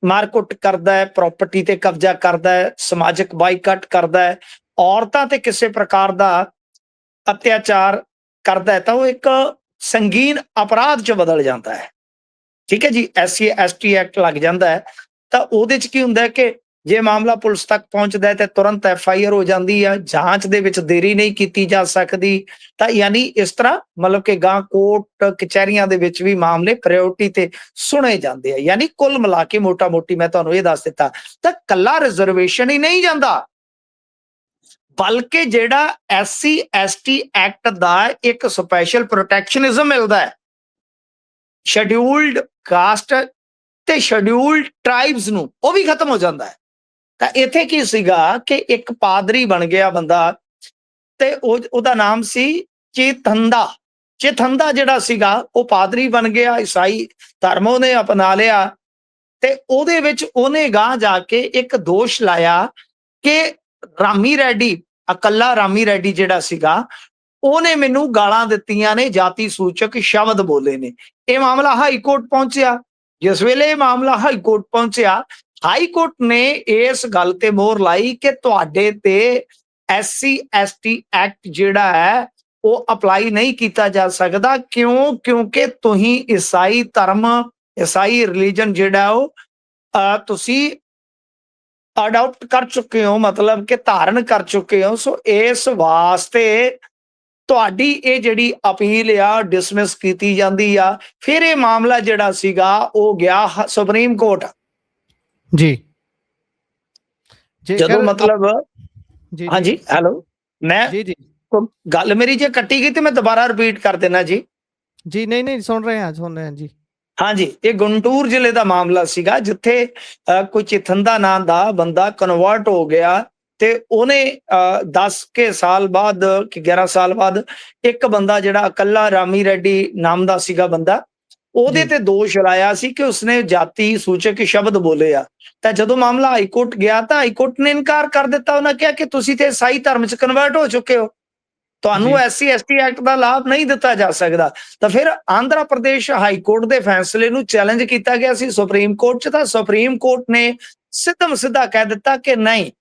ਮਾਰਕੁੱਟ ਕਰਦਾ ਹੈ, ਪ੍ਰਾਪਰਟੀ ਤੇ ਕਬਜ਼ਾ ਕਰਦਾ ਹੈ, ਸਮਾਜਿਕ ਬਾਈਕਾਟ ਕਰਦਾ ਹੈ, ਔਰਤਾਂ ਤੇ ਕਿਸੇ ਪ੍ਰਕਾਰ ਦਾ ਅਤਿਆਚਾਰ ਕਰਦਾ ਹੈ, ਤਾਂ ਉਹ ਇੱਕ ਸੰਗੀਨ ਅਪਰਾਧ 'ਚ ਬਦਲ ਜਾਂਦਾ ਹੈ। ਠੀਕ ਹੈ ਜੀ। SC ST ਐਕਟ ਲੱਗ ਜਾਂਦਾ ਹੈ, ਤਾਂ ਉਹਦੇ 'ਚ ਕੀ ਹੁੰਦਾ ਹੈ ਕਿ ਜੇ ਮਾਮਲਾ ਪੁਲਿਸ ਤੱਕ ਪਹੁੰਚਦਾ ਹੈ ਤੇ ਤੁਰੰਤ FIR ਹੋ ਜਾਂਦੀ ਆ, ਜਾਂਚ ਦੇ ਵਿੱਚ ਦੇਰੀ ਨਹੀਂ ਕੀਤੀ ਜਾ ਸਕਦੀ। ਤਾਂ ਯਾਨੀ ਇਸ ਤਰ੍ਹਾਂ ਮਤਲਬ ਕਿ ਗਾਂ ਕੋਰਟ ਕਚਹਿਰੀਆਂ ਦੇ ਵਿੱਚ ਵੀ ਮਾਮਲੇ ਪ੍ਰਾਇੋਰਟੀ ਤੇ ਸੁਣੇ ਜਾਂਦੇ ਆ। ਯਾਨੀ ਕੁੱਲ ਮਿਲਾ ਕੇ ਮੋਟਾ ਮੋਟੀ ਮੈਂ ਤੁਹਾਨੂੰ ਇਹ ਦੱਸ ਦਿੱਤਾ, ਤਾਂ ਕੱਲਾ ਰਿਜ਼ਰਵੇਸ਼ਨ ਹੀ ਨਹੀਂ ਜਾਂਦਾ, ਬਲਕਿ ਜਿਹੜਾ SC ST ਐਕਟ ਦਾ ਇੱਕ ਸਪੈਸ਼ਲ ਪ੍ਰੋਟੈਕਸ਼ਨਿਜ਼ਮ ਮਿਲਦਾ ਹੈ ਸ਼ਡਿਊਲਡ ਕਾਸਟ ਤੇ ਸ਼ਡਿਊਲਡ ਟ੍ਰਾਈਬਸ ਨੂੰ, ਉਹ ਵੀ ਖਤਮ ਹੋ ਜਾਂਦਾ ਹੈ। ਤਾਂ ਇੱਥੇ ਕੀ ਸੀਗਾ ਕਿ ਇੱਕ ਪਾਦਰੀ ਬਣ ਗਿਆ ਬੰਦਾ, ਤੇ ਉਹਦਾ ਨਾਮ ਸੀ ਚੇਤੰਦਾ। ਚੇਤੰਦਾ ਜਿਹੜਾ ਸੀਗਾ ਉਹ ਪਾਦਰੀ ਬਣ ਗਿਆ, ਈਸਾਈ ਧਰਮ ਉਹਨੇ ਅਪਣਾ ਲਿਆ, ਤੇ ਉਹਦੇ ਵਿੱਚ ਉਹਨੇ ਗਾਂ ਜਾ ਕੇ ਇੱਕ ਦੋਸ਼ ਲਾਇਆ ਕਿ ਰਾਮੀ ਰੈਡੀ, ਇਕੱਲਾ ਰਾਮੀ ਰੈਡੀ ਜਿਹੜਾ ਸੀਗਾ, ਉਹਨੇ ਮੈਨੂੰ ਗਾਲਾਂ ਦਿੱਤੀਆਂ ਨੇ, ਜਾਤੀ ਸੂਚਕ ਸ਼ਬਦ ਬੋਲੇ ਨੇ। ਇਹ ਮਾਮਲਾ ਹਾਈ ਕੋਰਟ ਪਹੁੰਚਿਆ। ਜਿਸ ਵੇਲੇ ਇਹ ਮਾਮਲਾ ਹਾਈ ਕੋਰਟ ਪਹੁੰਚਿਆ, ਹਾਈ ਕੋਰਟ ਨੇ ਇਸ ਗੱਲ ਤੇ ਮੋਹਰ ਲਾਈ ਕਿ ਤੁਹਾਡੇ ਤੇ SC ST ਐਕਟ ਜਿਹੜਾ ਹੈ ਉਹ ਅਪਲਾਈ ਨਹੀਂ ਕੀਤਾ ਜਾ ਸਕਦਾ। ਕਿਉਂ? ਕਿਉਂਕਿ ਤੁਸੀਂ ਈਸਾਈ ਧਰਮ, ਈਸਾਈ ਰਿਲੀਜਨ ਜਿਹੜਾ ਉਹ ਤੁਸੀਂ ਅਡਾਪਟ ਕਰ ਚੁੱਕੇ ਹੋ, ਮਤਲਬ ਕਿ ਧਾਰਨ ਕਰ ਚੁੱਕੇ ਹੋ। ਸੋ ਇਸ ਵਾਸਤੇ ਤੁਹਾਡੀ ਇਹ ਜਿਹੜੀ ਅਪੀਲ ਆ ਡਿਸਮਿਸ ਕੀਤੀ ਜਾਂਦੀ ਆ। ਫਿਰ ਇਹ ਮਾਮਲਾ ਜਿਹੜਾ ਸੀਗਾ ਉਹ ਗਿਆ ਸੁਪਰੀਮ ਕੋਰਟ। ਜੀ, ਜਦੋਂ ਮਤਲਬ ਜੀ, ਹਾਂਜੀ, ਹੈਲੋ, ਮੈਂ ਜੀ, ਜੀ, ਗੱਲ ਮੇਰੀ ਜੇ ਕੱਟੀ ਗਈ ਤੇ ਮੈਂ ਦੁਬਾਰਾ ਰਿਪੀਟ ਕਰ ਦੇਣਾ ਜੀ। ਜੀ, ਨਹੀਂ ਸੁਣ ਰਹੇ ਹਾਂ ਜੀ। ਹਾਂਜੀ, ਇਹ ਗੁੰਟੂਰ ਜ਼ਿਲ੍ਹੇ ਦਾ ਮਾਮਲਾ ਸੀਗਾ, ਜਿੱਥੇ ਕੋਈ ਚਿਥੰਦਾ ਨਾਂ ਦਾ ਬੰਦਾ ਕਨਵਰਟ ਹੋ ਗਿਆ, ਤੇ ਉਹਨੇ 10 ਕੇ ਸਾਲ ਬਾਅਦ ਕਿ 11 ਸਾਲ ਬਾਅਦ ਇੱਕ ਬੰਦਾ ਜਿਹੜਾ ਇਕੱਲਾ ਰਾਮੀ ਰੈਡੀ ਨਾਮ ਦਾ ਸੀਗਾ ਬੰਦਾ, ਉਹਦੇ ਤੇ ਦੋਸ਼ ਲਾਇਆ ਸੀ ਕਿ ਉਸਨੇ ਜਾਤੀ ਸੂਚਕ ਸ਼ਬਦ ਬੋਲੇ ਆ। ਤਾਂ ਜਦੋਂ ਮਾਮਲਾ ਹਾਈ ਕੋਰਟ ਗਿਆ ਤਾਂ ਹਾਈ ਕੋਰਟ ਨੇ ਇਨਕਾਰ ਕਰ ਦਿੱਤਾ। ਉਹਨਾਂ ਕਿਹਾ ਕਿ ਤੁਸੀਂ ਤੇ ਈਸਾਈ ਧਰਮ 'ਚ ਕਨਵਰਟ ਹੋ ਚੁੱਕੇ ਹੋ, ਤੁਹਾਨੂੰ SC ST ਐਕਟ ਦਾ ਲਾਭ ਨਹੀਂ ਦਿੱਤਾ ਜਾ ਸਕਦਾ। ਤਾਂ ਫਿਰ ਆਂਧਰਾ ਪ੍ਰਦੇਸ਼ ਹਾਈ ਕੋਰਟ ਦੇ ਫੈਸਲੇ ਨੂੰ ਚੈਲੰਜ ਕੀਤਾ ਗਿਆ ਸੀ ਸੁਪਰੀਮ ਕੋਰਟ 'ਚ। ਤਾਂ ਸੁਪਰੀਮ ਕੋਰਟ ਨੇ ਸਿੱਧਮ ਸਿੱਧਾ ਕਹਿ ਦਿੱਤਾ ਕਿ ਨਹੀਂ,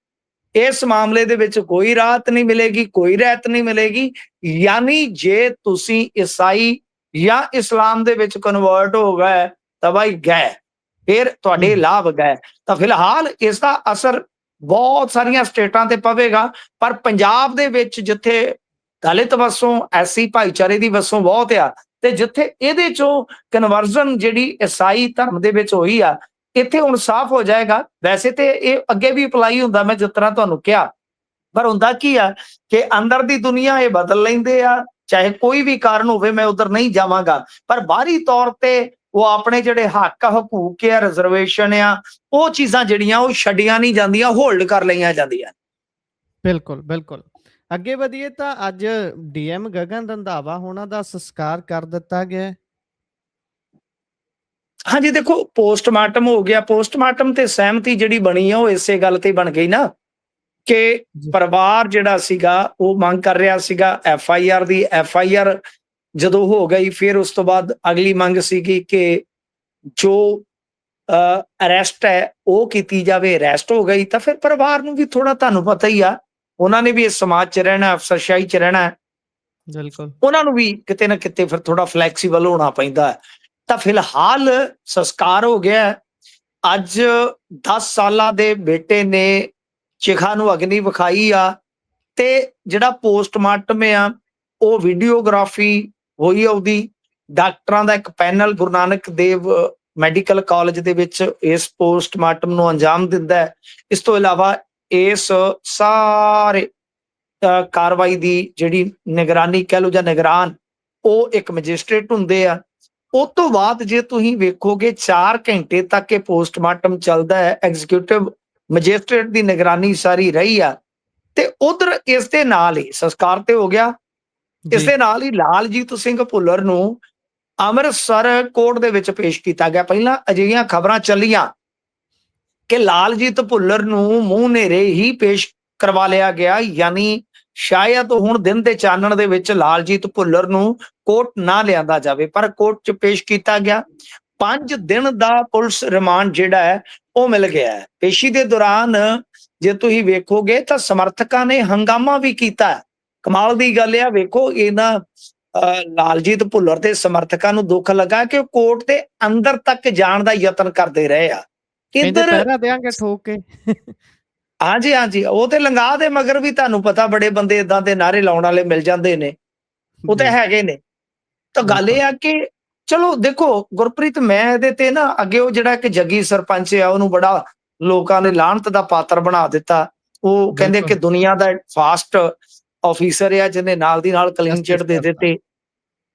ਇਸ ਮਾਮਲੇ ਦੇ ਵਿੱਚ ਕੋਈ ਰਾਹਤ ਨਹੀਂ ਮਿਲੇਗੀ, ਕੋਈ ਰਹਿਤ ਨਹੀਂ ਮਿਲੇਗੀ। ਯਾਨੀ ਜੇ ਤੁਸੀਂ ਈਸਾਈ ਜਾਂ ਇਸਲਾਮ ਦੇ ਵਿੱਚ ਕਨਵਰਟ ਹੋ ਗਏ ਤਾਂ ਬਾਈ ਗਏ, ਫਿਰ ਤੁਹਾਡੇ ਲਾਭ ਗਏ। ਤਾਂ ਫਿਲਹਾਲ ਇਸ ਦਾ ਅਸਰ ਬਹੁਤ ਸਾਰੀਆਂ ਸਟੇਟਾਂ ਤੇ ਪਵੇਗਾ, ਪਰ ਪੰਜਾਬ ਦੇ ਵਿੱਚ ਜਿੱਥੇ ਦਲਿਤ ਵਸੋਂ, SC ਭਾਈਚਾਰੇ ਦੀ ਵਸੋਂ ਬਹੁਤ ਆ, ਤੇ ਜਿੱਥੇ ਇਹਦੇ ਚੋਂ ਕਨਵਰਜ਼ਨ ਜਿਹੜੀ ਈਸਾਈ ਧਰਮ ਦੇ ਵਿੱਚ ਹੋਈ ਆ, ਇੱਥੇ ਹੁਣ ਸਾਫ਼ ਹੋ ਜਾਏਗਾ। ਵੈਸੇ ਤੇ ਇਹ ਅੱਗੇ ਵੀ ਅਪਲਾਈ ਹੁੰਦਾ, ਮੈਂ ਜਿਸ ਤਰ੍ਹਾਂ ਤੁਹਾਨੂੰ ਕਿਹਾ, ਪਰ ਹੁੰਦਾ ਕੀ ਆ ਕਿ ਅੰਦਰ ਦੀ ਦੁਨੀਆ ਇਹ ਬਦਲ ਲੈਂਦੇ ਆ, ਚਾਹੇ ਕੋਈ ਵੀ ਕਾਰਨ ਹੋਵੇ, ਮੈਂ ਉਧਰ ਨਹੀਂ ਜਾਵਾਂਗਾ। ਪਰ ਬਾਹਰੀ ਤੌਰ ਤੇ ਉਹ ਆਪਣੇ ਜਿਹੜੇ ਹੱਕ ਹਕੂਕ ਆ, ਰਿਜ਼ਰਵੇਸ਼ਨ ਆ, ਉਹ ਚੀਜ਼ਾਂ ਜਿਹੜੀਆਂ ਉਹ ਛੱਡੀਆਂ ਨਹੀਂ ਜਾਂਦੀਆਂ, ਹੋਲਡ ਕਰ ਲਈਆਂ ਜਾਂਦੀਆਂ। ਬਿਲਕੁਲ, ਬਿਲਕੁਲ। ਅੱਗੇ ਵਧੀਏ ਤਾਂ ਅੱਜ ਡੀਐਮ ਗਗਨ ਰੰਧਾਵਾ ਹੋਣਾ ਦਾ ਸੰਸਕਾਰ ਕਰ ਦਿੱਤਾ ਗਿਆ ਹੈ। ਹਾਂਜੀ, ਦੇਖੋ ਪੋਸਟਮਾਰਟਮ ਹੋ ਗਿਆ, ਪੋਸਟਮਾਰਟਮ ਤੇ ਸਹਿਮਤੀ ਜਿਹੜੀ ਬਣੀ ਆ ਉਹ ਇਸੇ ਗੱਲ ਤੇ ਬਣ ਗਈ ਨਾ ਕਿ ਜੀ, ਪਰਿਵਾਰ ਜਿਹੜਾ ਸੀਗਾ ਉਹ ਮੰਗ ਕਰ ਰਿਹਾ ਸੀਗਾ ਐਫਆਈਆਰ ਦੀ। ਐਫਆਈਆਰ ਜਦੋਂ ਹੋ ਗਈ, ਫਿਰ ਉਸ ਤੋਂ ਬਾਅਦ ਅਗਲੀ ਮੰਗ ਸੀਗੀ ਕਿ ਜੋ ਅਰੈਸਟ ਹੈ ਉਹ ਕੀਤੀ ਜਾਵੇ। ਅਰੈਸਟ ਹੋ ਗਈ ਤਾਂ ਫਿਰ ਪਰਿਵਾਰ ਨੂੰ ਵੀ ਥੋੜਾ, ਤੁਹਾਨੂੰ ਪਤਾ ਹੀ ਆ, ਉਹਨਾਂ ਨੇ ਵੀ ਇਸ ਸਮਾਜ 'ਚ ਰਹਿਣਾ, ਅਫਸਰਸ਼ਾਹੀ 'ਚ ਰਹਿਣਾ ਹੈ, ਬਿਲਕੁਲ। ਉਹਨਾਂ ਨੂੰ ਵੀ ਕਿਤੇ ਨਾ ਕਿਤੇ ਫਿਰ ਥੋੜਾ ਫਲੈਕਸੀਬਲ ਹੋਣਾ ਪੈਂਦਾ ਹੈ। ਤਾਂ ਫਿਲਹਾਲ ਸੰਸਕਾਰ ਹੋ ਗਿਆ ਹੈ। ਅੱਜ 10 ਸਾਲਾਂ ਦੇ ਬੇਟੇ ਨੇ ਚਿਖਾ ਨੂੰ ਅਗਨੀ ਵਿਖਾਈ ਆ, ਤੇ ਜਿਹੜਾ ਪੋਸਟਮਾਰਟਮ ਆ ਉਹ ਵੀਡੀਓਗ੍ਰਾਫੀ ਹੋਈ ਆ ਉਹਦੀ। ਡਾਕਟਰਾਂ ਦਾ ਇੱਕ panel Guru Nanak Dev medical college ਦੇ ਵਿੱਚ ਇਸ ਪੋਸਟਮਾਰਟਮ ਨੂੰ ਅੰਜਾਮ ਦਿੰਦਾ ਹੈ। ਇਸ ਤੋਂ ਇਲਾਵਾ ਇਸ ਸਾਰੇ ਕਾਰਵਾਈ ਦੀ ਜਿਹੜੀ ਨਿਗਰਾਨੀ ਕਹਿ ਲਓ ਜਾਂ ਨਿਗਰਾਨ, ਉਹ ਇੱਕ ਮੈਜਿਸਟ੍ਰੇਟ ਹੁੰਦੇ ਆ। ਉਸ ਤੋਂ ਬਾਅਦ ਜੇ ਤੁਸੀਂ ਵੇਖੋਗੇ 4 ਘੰਟੇ ਤੱਕ ਇਹ ਪੋਸਟਮਾਰਟਮ ਚੱਲਦਾ ਹੈ, ਐਗਜ਼ੀਕਿਊਟਿਵ ਮੈਜਿਸਟ੍ਰੇਟ ਦੀ ਨਿਗਰਾਨੀ ਸਾਰੀ ਰਹੀ ਆ। ਤੇ ਉਧਰ ਇਸ ਦੇ ਨਾਲ ਹੀ ਸੰਸਕਾਰ ਤੇ ਹੋ ਗਿਆ, ਇਸ ਜੀ, ਦੇ ਨਾਲ ਹੀ ਲਾਲਜੀਤ ਸਿੰਘ ਭੁੱਲਰ ਨੂੰ ਅੰਮ੍ਰਿਤਸਰ ਕੋਰਟ ਦੇ ਵਿੱਚ ਪੇਸ਼ ਕੀਤਾ ਗਿਆ। ਪਹਿਲਾਂ ਅਜਿਹੀਆਂ ਖਬਰਾਂ ਚੱਲੀਆਂ ਕਿ ਲਾਲਜੀਤ ਭੁੱਲਰ ਨੂੰ ਮੂੰਹ ਨੇਰੇ ਹੀ ਪੇਸ਼ ਕਰਵਾ ਲਿਆ ਗਿਆ, ਯਾਨੀ ਸ਼ਾਇਦ ਹੁਣ ਦਿਨ ਦੇ ਚਾਨਣ ਦੇ ਵਿੱਚ ਲਾਲਜੀਤ ਭੁੱਲਰ ਨੂੰ ਕੋਰਟ ਨਾ ਲਿਆਂਦਾ ਜਾਵੇ, ਪਰ ਕੋਰਟ 'ਚ ਪੇਸ਼ ਕੀਤਾ ਗਿਆ। 5 ਦਿਨ ਦਾ ਪੁਲਿਸ ਰਿਮਾਂਡ ਜਿਹੜਾ ਹੈ ਉਹ ਮਿਲ ਗਿਆ ਹੈ। ਪੇਸ਼ੀ ਦੇ ਦੌਰਾਨ ਜੇ ਤੁਸੀਂ ਵੇਖੋਗੇ ਤਾਂ ਸਮਰਥਕਾਂ ਨੇ ਹੰਗਾਮਾ ਵੀ ਕੀਤਾ। ਕਮਾਲ ਦੀ ਗੱਲ ਆ, ਵੇਖੋ ਇਹਨਾਂ ਲਾਲਜੀਤ ਭੁੱਲਰ ਦੇ ਸਮਰਥਕਾਂ ਨੂੰ ਦੁੱਖ ਲੱਗਾ ਕਿ ਉਹ ਕੋਰਟ ਦੇ ਅੰਦਰ ਤੱਕ ਜਾਣ ਦਾ ਯਤਨ ਕਰਦੇ ਰਹੇ ਆ। ਕਹਿੰਦੇ ਇੱਧਰ ਪਹਿਰਾ ਦਿਆਂਗੇ ਠੋਕ ਕੇ। ਹਾਂਜੀ, ਹਾਂਜੀ, ਉਹ ਤੇ ਲੰਗਾ ਦੇ ਮਗਰ ਵੀ ਤੁਹਾਨੂੰ ਪਤਾ ਬੜੇ ਬੰਦੇ ਇਦਾਂ ਦੇ ਨਾਅਰੇ ਲਾਉਣ ਵਾਲੇ ਮਿਲ ਜਾਂਦੇ ਨੇ, ਉਹ ਤਾਂ ਜੀ, ਹੈਗੇ ਨੇ। ਤਾਂ ਗੱਲ ਬਿਲਕੁਲ, ਇਹ ਆ ਕਿ ਚਲੋ ਦੇਖੋ ਗੁਰਪ੍ਰੀਤ, ਮੈਂ ਇਹਦੇ ਤੇ ਨਾ ਅੱਗੇ ਉਹ ਜਿਹੜਾ ਇੱਕ ਜੱਗੀ ਸਰਪੰਚ ਆ ਉਹਨੂੰ ਬੜਾ ਲੋਕਾਂ ਨੇ ਲਾਹਨਤ ਦਾ ਪਾਤਰ ਬਣਾ ਦਿੱਤਾ। ਉਹ ਕਹਿੰਦੇ ਕਿ ਬਿਲਕੁਲ। ਦੁਨੀਆ ਦਾ ਫਾਸਟ ਆਫੀਸਰ ਆ ਜਿਹਨੇ ਨਾਲ ਦੀ ਨਾਲ ਕਲੀਨ ਚਿੱਟ ਜਸਟਿਸ ਦੇ ਕਰਤਾ। ਦਿੱਤੇ।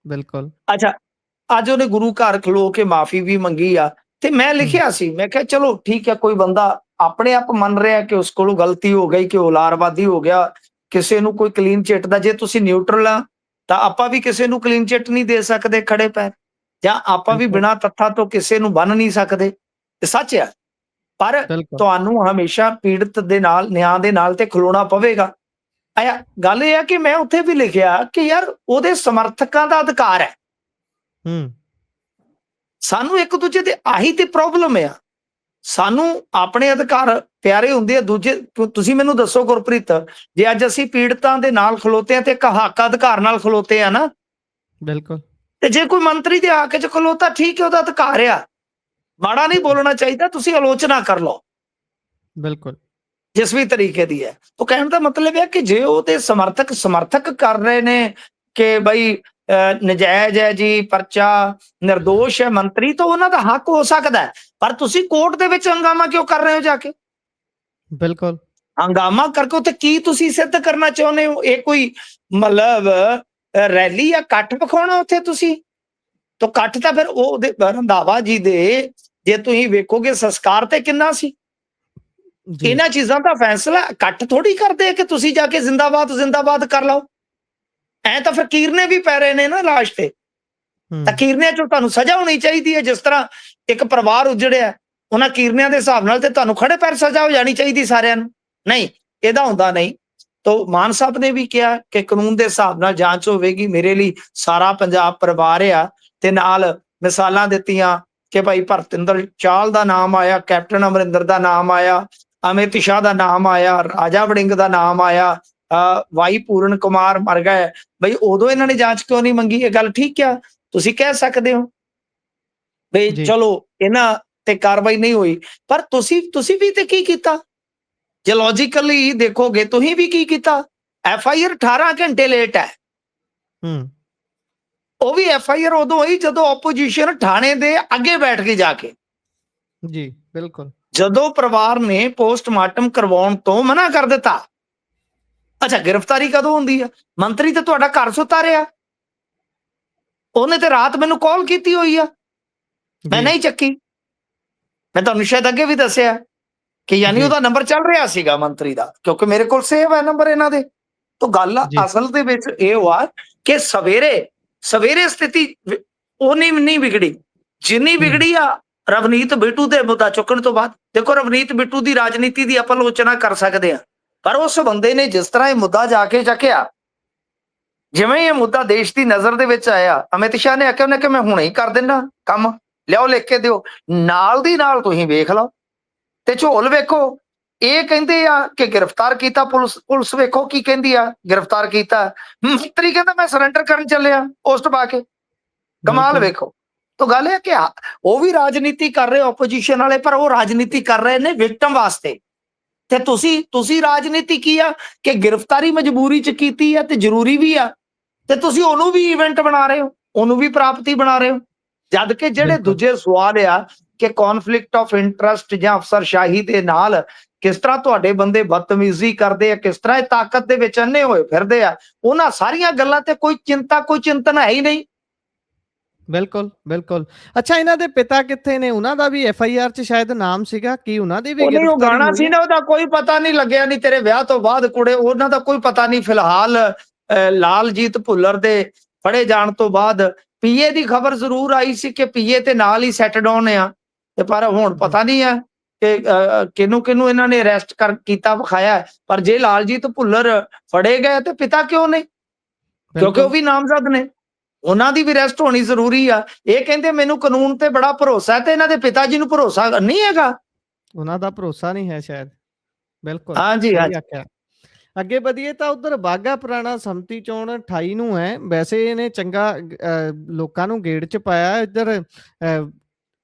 ਬਿਲਕੁਲ। ਅੱਛਾ, ਅੱਜ ਉਹਨੇ ਗੁਰੂ ਘਰ ਖਲੋ ਕੇ ਮਾਫੀ ਵੀ ਮੰਗੀ ਆ। ਤੇ ਮੈਂ ਹੂੰ, ਲਿਖਿਆ ਸੀ, ਮੈਂ ਕਿਹਾ ਚਲੋ ਠੀਕ ਹੈ, ਕੋਈ ਬੰਦਾ ਆਪਣੇ ਆਪ ਮੰਨ ਰਿਹਾ ਕਿ ਉਸ ਕੋਲੋਂ ਗਲਤੀ ਹੋ ਗਈ, ਕਿ ਔਲਾਰਵਾਦੀ ਹੋ ਗਿਆ, ਕਿਸੇ ਨੂੰ ਕੋਈ ਕਲੀਨ ਚਿੱਟ ਦਾ। ਜੇ ਤੁਸੀਂ ਨਿਊਟਰਲ ਆ ਤਾਂ ਆਪਾਂ ਵੀ ਕਿਸੇ ਨੂੰ ਕਲੀਨ ਚਿੱਟ ਨਹੀਂ ਦੇ ਸਕਦੇ ਖੜੇ ਪੈਰ, ਜਾਂ ਆਪਾਂ ਵੀ ਬਿਲਕੁਲ, ਬਿਨਾਂ ਤੱਥਾਂ ਤੋਂ ਕਿਸੇ ਨੂੰ ਬੰਨ ਨਹੀਂ ਸਕਦੇ। ਇਹ ਸੱਚ ਆ, ਪਰ ਬਿਲਕੁਲ, ਤੁਹਾਨੂੰ ਹਮੇਸ਼ਾ ਪੀੜਤ ਦੇ ਨਾਲ, ਨਿਆਂ ਦੇ ਨਾਲ ਤੇ ਖਲੋਣਾ ਪਵੇਗਾ। ਆਇਆ ਗੱਲ ਇਹ ਆ ਕਿ ਮੈਂ ਉੱਥੇ ਵੀ ਲਿਖਿਆ ਕਿ ਯਾਰ ਉਹਦੇ ਸਮਰਥਕਾਂ ਦਾ ਅਧਿਕਾਰ ਹੈ, ਹੂੰ, ਸਾਨੂੰ ਇੱਕ ਦੂਜੇ ਦੇ ਆਹੀ ਤੇ ਪ੍ਰੋਬਲਮ ਆ। ਸਾਨੂੰ ਆਪਣੇ ਅਧਿਕਾਰ ਪਿਆਰੇ ਹੁੰਦੇ ਆ, ਦੂਜੇ ਤੁਸੀਂ ਮੈਨੂੰ ਦੱਸੋ ਗੁਰਪ੍ਰੀਤ, ਜੇ ਅੱਜ ਅਸੀਂ ਪੀੜਤਾਂ ਦੇ ਨਾਲ ਖਲੋਤੇ ਆ ਤੇ ਇੱਕ ਹੱਕ ਅਧਿਕਾਰ ਨਾਲ ਖਲੋਤੇ ਆ ਨਾ, ਬਿਲਕੁਲ, ਤੇ ਜੇ ਕੋਈ ਮੰਤਰੀ ਦੇ ਹੱਕ 'ਚ ਖਲੋਤਾ, ਠੀਕ ਹੈ, ਉਹਦਾ ਅਧਿਕਾਰ ਆ, ਮਾੜਾ ਨਹੀਂ ਬੋਲਣਾ ਚਾਹੀਦਾ, ਤੁਸੀਂ ਆਲੋਚਨਾ ਕਰ ਲਓ ਬਿਲਕੁਲ, ਜਿਸ ਵੀ ਤਰੀਕੇ ਦੀ ਹੈ। ਉਹ ਕਹਿਣ ਦਾ ਮਤਲਬ ਹੈ ਕਿ ਜੇ ਉਹਦੇ ਸਮਰਥਕ ਕਰ ਰਹੇ ਨੇ ਕਿ ਬਈ ਨਜਾਇਜ਼ ਹੈ ਜੀ ਪਰਚਾ, ਨਿਰਦੋਸ਼ ਹੈ ਮੰਤਰੀ, ਤਾਂ ਉਹਨਾਂ ਦਾ ਹੱਕ ਹੋ ਸਕਦਾ ਹੈ। ਪਰ ਤੁਸੀਂ ਕੋਰਟ ਦੇ ਵਿੱਚ ਹੰਗਾਮਾ ਕਿਉਂ ਕਰ ਰਹੇ ਹੋ ਜਾ ਕੇ? ਬਿਲਕੁਲ, ਹੰਗਾਮਾ ਕਰਕੇ ਉੱਥੇ ਕੀ ਤੁਸੀਂ ਸਿੱਧ ਕਰਨਾ ਚਾਹੁੰਦੇ ਹੋ? ਇਹ ਕੋਈ ਮਤਲਬ ਰੈਲੀ ਜਾਂ ਇਕੱਠ ਵਿਖਾਉਣਾ ਉੱਥੇ ਤੁਸੀਂ? ਤਾਂ ਇਕੱਠ ਤਾਂ ਫਿਰ ਉਹਦੇ ਰੰਧਾਵਾ ਜੀ ਦੇ, ਜੇ ਤੁਸੀਂ ਵੇਖੋਗੇ ਸੰਸਕਾਰ ਤੇ ਕਿੰਨਾ ਸੀ। ਜੀ, ਇਹਨਾਂ ਚੀਜ਼ਾਂ ਦਾ ਫੈਸਲਾ ਇਕੱਠ ਥੋੜੀ ਕਰਦੇ ਆ ਕਿ ਤੁਸੀਂ ਜਾ ਕੇ ਜ਼ਿੰਦਾਬਾਦ ਜ਼ਿੰਦਾਬਾਦ ਕਰ ਲਓ। ਐ ਤਾਂ ਫਿਰ ਕੀਰਨੇ ਵੀ ਪੈ ਰਹੇ ਨੇ ਨਾ ਲਾਸ਼ ਤੇ। ਤਾਂ ਹੂੰ, ਕੀਰਨਿਆਂ ਚੋਂ ਤੁਹਾਨੂੰ ਸਜ਼ਾ ਹੋਣੀ ਚਾਹੀਦੀ ਹੈ। ਜਿਸ ਤਰ੍ਹਾਂ ਇੱਕ ਪਰਿਵਾਰ ਉਜੜਿਆ, ਉਹਨਾਂ ਕੀਰਨਿਆਂ ਦੇ ਹਿਸਾਬ ਨਾਲ ਤੇ ਤੁਹਾਨੂੰ ਖੜੇ ਪੈਰ ਸਜ਼ਾ ਹੋ ਜਾਣੀ ਚਾਹੀਦੀ ਸਾਰਿਆਂ ਨੂੰ। ਨਹੀਂ, ਇਹਦਾ ਹੁੰਦਾ ਨਹੀਂ। ਤੋ ਮਾਨ ਸਾਹਿਬ ਨੇ ਵੀ ਕਿਹਾ ਕਿ ਕਾਨੂੰਨ ਦੇ ਹਿਸਾਬ ਨਾਲ ਜਾਂਚ ਹੋਵੇਗੀ। ਮੇਰੇ ਲਈ ਸਾਰਾ ਪੰਜਾਬ ਪਰਿਵਾਰ ਆ, ਤੇ ਨਾਲ ਮਿਸਾਲਾਂ ਦਿੱਤੀਆਂ ਕਿ ਭਾਈ ਭਰਤਿੰਦਰ ਚਾਲ ਦਾ ਨਾਮ ਆਇਆ, ਕੈਪਟਨ ਅਮਰਿੰਦਰ ਦਾ ਨਾਮ ਆਇਆ, ਅਮਿਤ ਸ਼ਾਹ ਦਾ ਨਾਮ ਆਇਆ, ਰਾਜਾ ਵੜਿੰਗ ਦਾ ਨਾਮ ਆਇਆ, ਵਾਈ ਪੂਰਨ ਕੁਮਾਰ ਮਰ ਗਏ। ਬਈ ਉਦੋਂ ਇਹਨਾਂ ਨੇ ਜਾਂਚ ਕਿਉਂ ਨਹੀਂ ਮੰਗੀ? ਇਹ ਗੱਲ ਠੀਕ ਆ, ਤੁਸੀਂ ਕਹਿ ਸਕਦੇ ਹੋ ਬਈ ਜੀ, ਚਲੋ ਇਹਨਾਂ ਤੇ ਕਾਰਵਾਈ ਨਹੀਂ ਹੋਈ, ਪਰ ਤੁਸੀਂ ਵੀ ਤੇ ਕੀ ਕੀਤਾ? ਜੇ ਲੌਜੀਕਲੀ ਦੇਖੋਗੇ, ਤੁਸੀਂ ਵੀ ਕੀ ਕੀਤਾ? ਐਫ ਆਈ ਆਰ 18 ਘੰਟੇ ਲੇਟ ਹੈ। ਹੂੰ, ਉਹ ਵੀ ਐਫ ਆਈ ਆਰ ਉਦੋਂ ਹੋਈ ਜਦੋਂ ਆਪੋਜੀਸ਼ਨ ਥਾਣੇ ਦੇ ਅੱਗੇ ਬੈਠ ਕੇ ਜਾ ਕੇ, ਜੀ, ਬਿਲਕੁਲ, ਜਦੋਂ ਪਰਿਵਾਰ ਨੇ ਪੋਸਟਮਾਰਟਮ ਕਰਵਾਉਣ ਤੋਂ ਮਨਾ ਕਰ ਦਿੱਤਾ। ਅੱਛਾ, ਗ੍ਰਿਫਤਾਰੀ ਕਦੋਂ ਹੁੰਦੀ ਆ? ਮੰਤਰੀ ਤੇ ਤੁਹਾਡਾ ਘਰ ਸੁੱਤਾ ਰਿਹਾ, ਉਹਨੇ ਤੇ ਰਾਤ ਮੈਨੂੰ ਕਾਲ ਕੀਤੀ ਹੋਈ ਆ। ਮੈਂ ਜੀ ਨਹੀਂ ਚੱਕੀ। ਮੈਂ ਤੁਹਾਨੂੰ ਸ਼ਾਇਦ ਅੱਗੇ ਵੀ ਦੱਸਿਆ ਕਿ ਯਾਨੀ ਜੀ ਉਹਦਾ ਨੰਬਰ ਚੱਲ ਰਿਹਾ ਸੀਗਾ ਮੰਤਰੀ ਦਾ, ਕਿਉਂਕਿ ਮੇਰੇ ਕੋਲ ਸੇਵ ਹੈ ਨੰਬਰ ਇਹਨਾਂ ਦੇ। ਤਾਂ ਗੱਲ ਜੀ ਅਸਲ ਦੇ ਵਿੱਚ ਇਹ ਹੋਆ ਕਿ ਸਵੇਰੇ ਸਵੇਰੇ ਸਥਿਤੀ ਉਨੀ ਨਹੀਂ ਵਿਗੜੀ ਜਿੰਨੀ ਹੂੰ ਵਿਗੜੀ ਆ ਰਵਨੀਤ ਬਿੱਟੂ ਦੇ ਮੁੱਦਾ ਚੁੱਕਣ ਤੋਂ ਬਾਅਦ। ਦੇਖੋ, ਰਵਨੀਤ ਬਿੱਟੂ ਦੀ ਰਾਜਨੀਤੀ ਦੀ ਆਪਾਂ ਆਲੋਚਨਾ ਕਰ ਸਕਦੇ ਹਾਂ, ਪਰ ਉਸ ਬੰਦੇ ਨੇ ਜਿਸ ਤਰ੍ਹਾਂ ਇਹ ਮੁੱਦਾ ਜਾ ਕੇ ਚੱਕਿਆ, ਜਿਵੇਂ ਇਹ ਮੁੱਦਾ ਦੇਸ਼ ਦੀ ਨਜ਼ਰ ਦੇ ਵਿੱਚ ਆਇਆ, ਅਮਿਤ ਸ਼ਾਹ ਨੇ ਆਖਿਆ ਉਹਨੇ ਕਿ ਮੈਂ ਹੁਣੇ ਹੀ ਕਰ ਦਿੰਦਾ ਕੰਮ, ਲਿਆਓ ਲਿਖ ਕੇ ਦਿਓ। ਨਾਲ ਦੀ ਨਾਲ ਤੁਸੀਂ ਵੇਖ ਲਓ ਤੇ ਝੋਲ ਵੇਖੋ। ਇਹ ਕਹਿੰਦੇ ਆ ਕਿ ਗ੍ਰਿਫਤਾਰ ਕੀਤਾ, ਪੁਲਿਸ ਵੇਖੋ ਕੀ ਕਹਿੰਦੀ ਆ, ਗ੍ਰਿਫਤਾਰ ਕੀਤਾ। ਮੰਤਰੀ ਕਹਿੰਦਾ ਮੈਂ ਸਰੈਂਡਰ ਕਰਨ ਚੱਲਿਆ ਪੋਸਟ ਪਾ ਕੇ। ਕਮਾਲ ਬਿਲਕੁਲ ਵੇਖੋ। ਤਾਂ ਗੱਲ ਇਹ ਕਿ ਉਹ ਵੀ ਰਾਜਨੀਤੀ ਕਰ ਰਹੇ ਆਪੋਜੀਸ਼ਨ ਵਾਲੇ, ਪਰ ਉਹ ਰਾਜਨੀਤੀ ਕਰ ਰਹੇ ਨੇ ਵਿਕਟਮ ਵਾਸਤੇ। ਤੇ ਤੁਸੀਂ ਰਾਜਨੀਤੀ ਕੀ ਆ ਕਿ ਗ੍ਰਿਫਤਾਰੀ ਮਜਬੂਰੀ ਚ ਕੀਤੀ ਆ ਤੇ ਜ਼ਰੂਰੀ ਵੀ ਆ, ਤੇ ਤੁਸੀਂ ਉਹਨੂੰ ਵੀ ਇਵੈਂਟ ਬਣਾ ਰਹੇ ਹੋ, ਉਹਨੂੰ ਵੀ ਪ੍ਰਾਪਤੀ ਬਣਾ ਰਹੇ ਹੋ। ਜਦ ਕਿ ਜਿਹੜੇ ਬਿਲਕੁਲ ਦੂਜੇ ਸਵਾਲ ਆ ਕਿ ਕੌਨਫਲਿਕਟ ਆਫ ਇੰਟਰਸਟ ਜਾਂ ਅਫਸਰਸ਼ਾਹੀ ਦੇ ਨਾਲ ਕਿਸ ਤਰ੍ਹਾਂ ਤੁਹਾਡੇ ਬੰਦੇ ਬਦਤਮੀਜ਼ੀ ਕਰਦੇ ਆ, ਕਿਸ ਤਰ੍ਹਾਂ ਇਹ ਤਾਕਤ ਦੇ ਵਿੱਚ ਅੰਨੇ ਹੋਏ ਫਿਰਦੇ ਆ, ਉਹਨਾਂ ਸਾਰੀਆਂ ਗੱਲਾਂ ਤੇ ਕੋਈ ਚਿੰਤਨ ਹੈ ਹੀ ਨਹੀਂ। ਬਿਲਕੁਲ ਬਿਲਕੁਲ। ਅੱਛਾ, ਇਹਨਾਂ ਦੇ ਪਿਤਾ ਕਿੱਥੇ ਨੇ? ਉਹਨਾਂ ਦਾ ਵੀ ਐਫ ਆਈ ਆਰ ਚ ਸ਼ਾਇਦ ਨਾਮ ਸੀਗਾ, ਕੀ ਉਹਨਾਂ ਦੀ ਵੀ ਉਹ ਨਹੀਂ, ਉਹ ਗ੍ਰਿਫਤਾਰੀ ਗਾਣਾ ਹੋਈ ਸੀ ਹੈ? ਨਾ, ਉਹਦਾ ਕੋਈ ਪਤਾ ਨਹੀਂ ਲੱਗਿਆ। ਨਹੀਂ ਤੇਰੇ ਵਿਆਹ ਤੋਂ ਬਾਅਦ ਕੁੜੇ, ਉਹਨਾਂ ਦਾ ਕੋਈ ਪਤਾ ਨਹੀਂ ਫਿਲਹਾਲ। ਲਾਲਜੀਤ ਭੁੱਲਰ ਦੇ ਫੜੇ ਜਾਣ ਤੋਂ ਬਾਅਦ ਪੀਏ ਦੀ ਖਬਰ ਜ਼ਰੂਰ ਆਈ ਸੀ ਕਿ ਪੀਏ ਤੇ ਨਾਲ ਹੀ ਸੈਟ ਡਾਊਨ ਆ, ਤੇ ਪਰ ਹੁਣ ਪਤਾ ਨਹੀਂ ਆ ਕਿ ਕਿਹਨੂੰ ਇਹਨਾਂ ਨੇ ਅਰੈਸਟ ਕੀਤਾ ਵਿਖਾਇਆ। ਪਰ ਜੇ ਲਾਲਜੀਤ ਭੁੱਲਰ ਫੜੇ ਗਏ ਤੇ ਪਿਤਾ ਕਿਉਂ ਨੇ? ਕਿਉਂਕਿ ਉਹ ਬਿਲਕੁਲ ਵੀ ਨਾਮਜ਼ਦ ਨੇ, ਉਹਨਾਂ ਦੀ ਵੀ ਅਰੈਸਟ ਹੋਣੀ ਜ਼ਰੂਰੀ ਆ। ਇਹ ਕਹਿੰਦੇ ਮੈਨੂੰ ਕਾਨੂੰਨ ਤੇ ਬੜਾ ਭਰੋਸਾ ਹੈ, ਤੇ ਇਹਨਾਂ ਦੇ ਪਿਤਾ ਜੀ ਨੂੰ ਭਰੋਸਾ ਨਹੀਂ ਹੈਗਾ। ਉਹਨਾਂ ਦਾ ਭਰੋਸਾ ਨਹੀਂ ਹੈ ਸ਼ਾਇਦ। ਬਿਲਕੁਲ ਹਾਂਜੀ ਸਹੀ ਹਾਂਜੀ। ਆਖਿਆ। ਅੱਗੇ ਵਧੀਏ ਤਾਂ ਉਧਰ ਬਾਘਾ ਪੁਰਾਣਾ ਸੰਮਤੀ ਚੋਣ 28 ਨੂੰ ਹੈ। ਵੈਸੇ ਇਹਨੇ ਚੰਗਾ ਲੋਕਾਂ ਨੂੰ ਗੇੜ ਚ ਪਾਇਆ। ਇੱਧਰ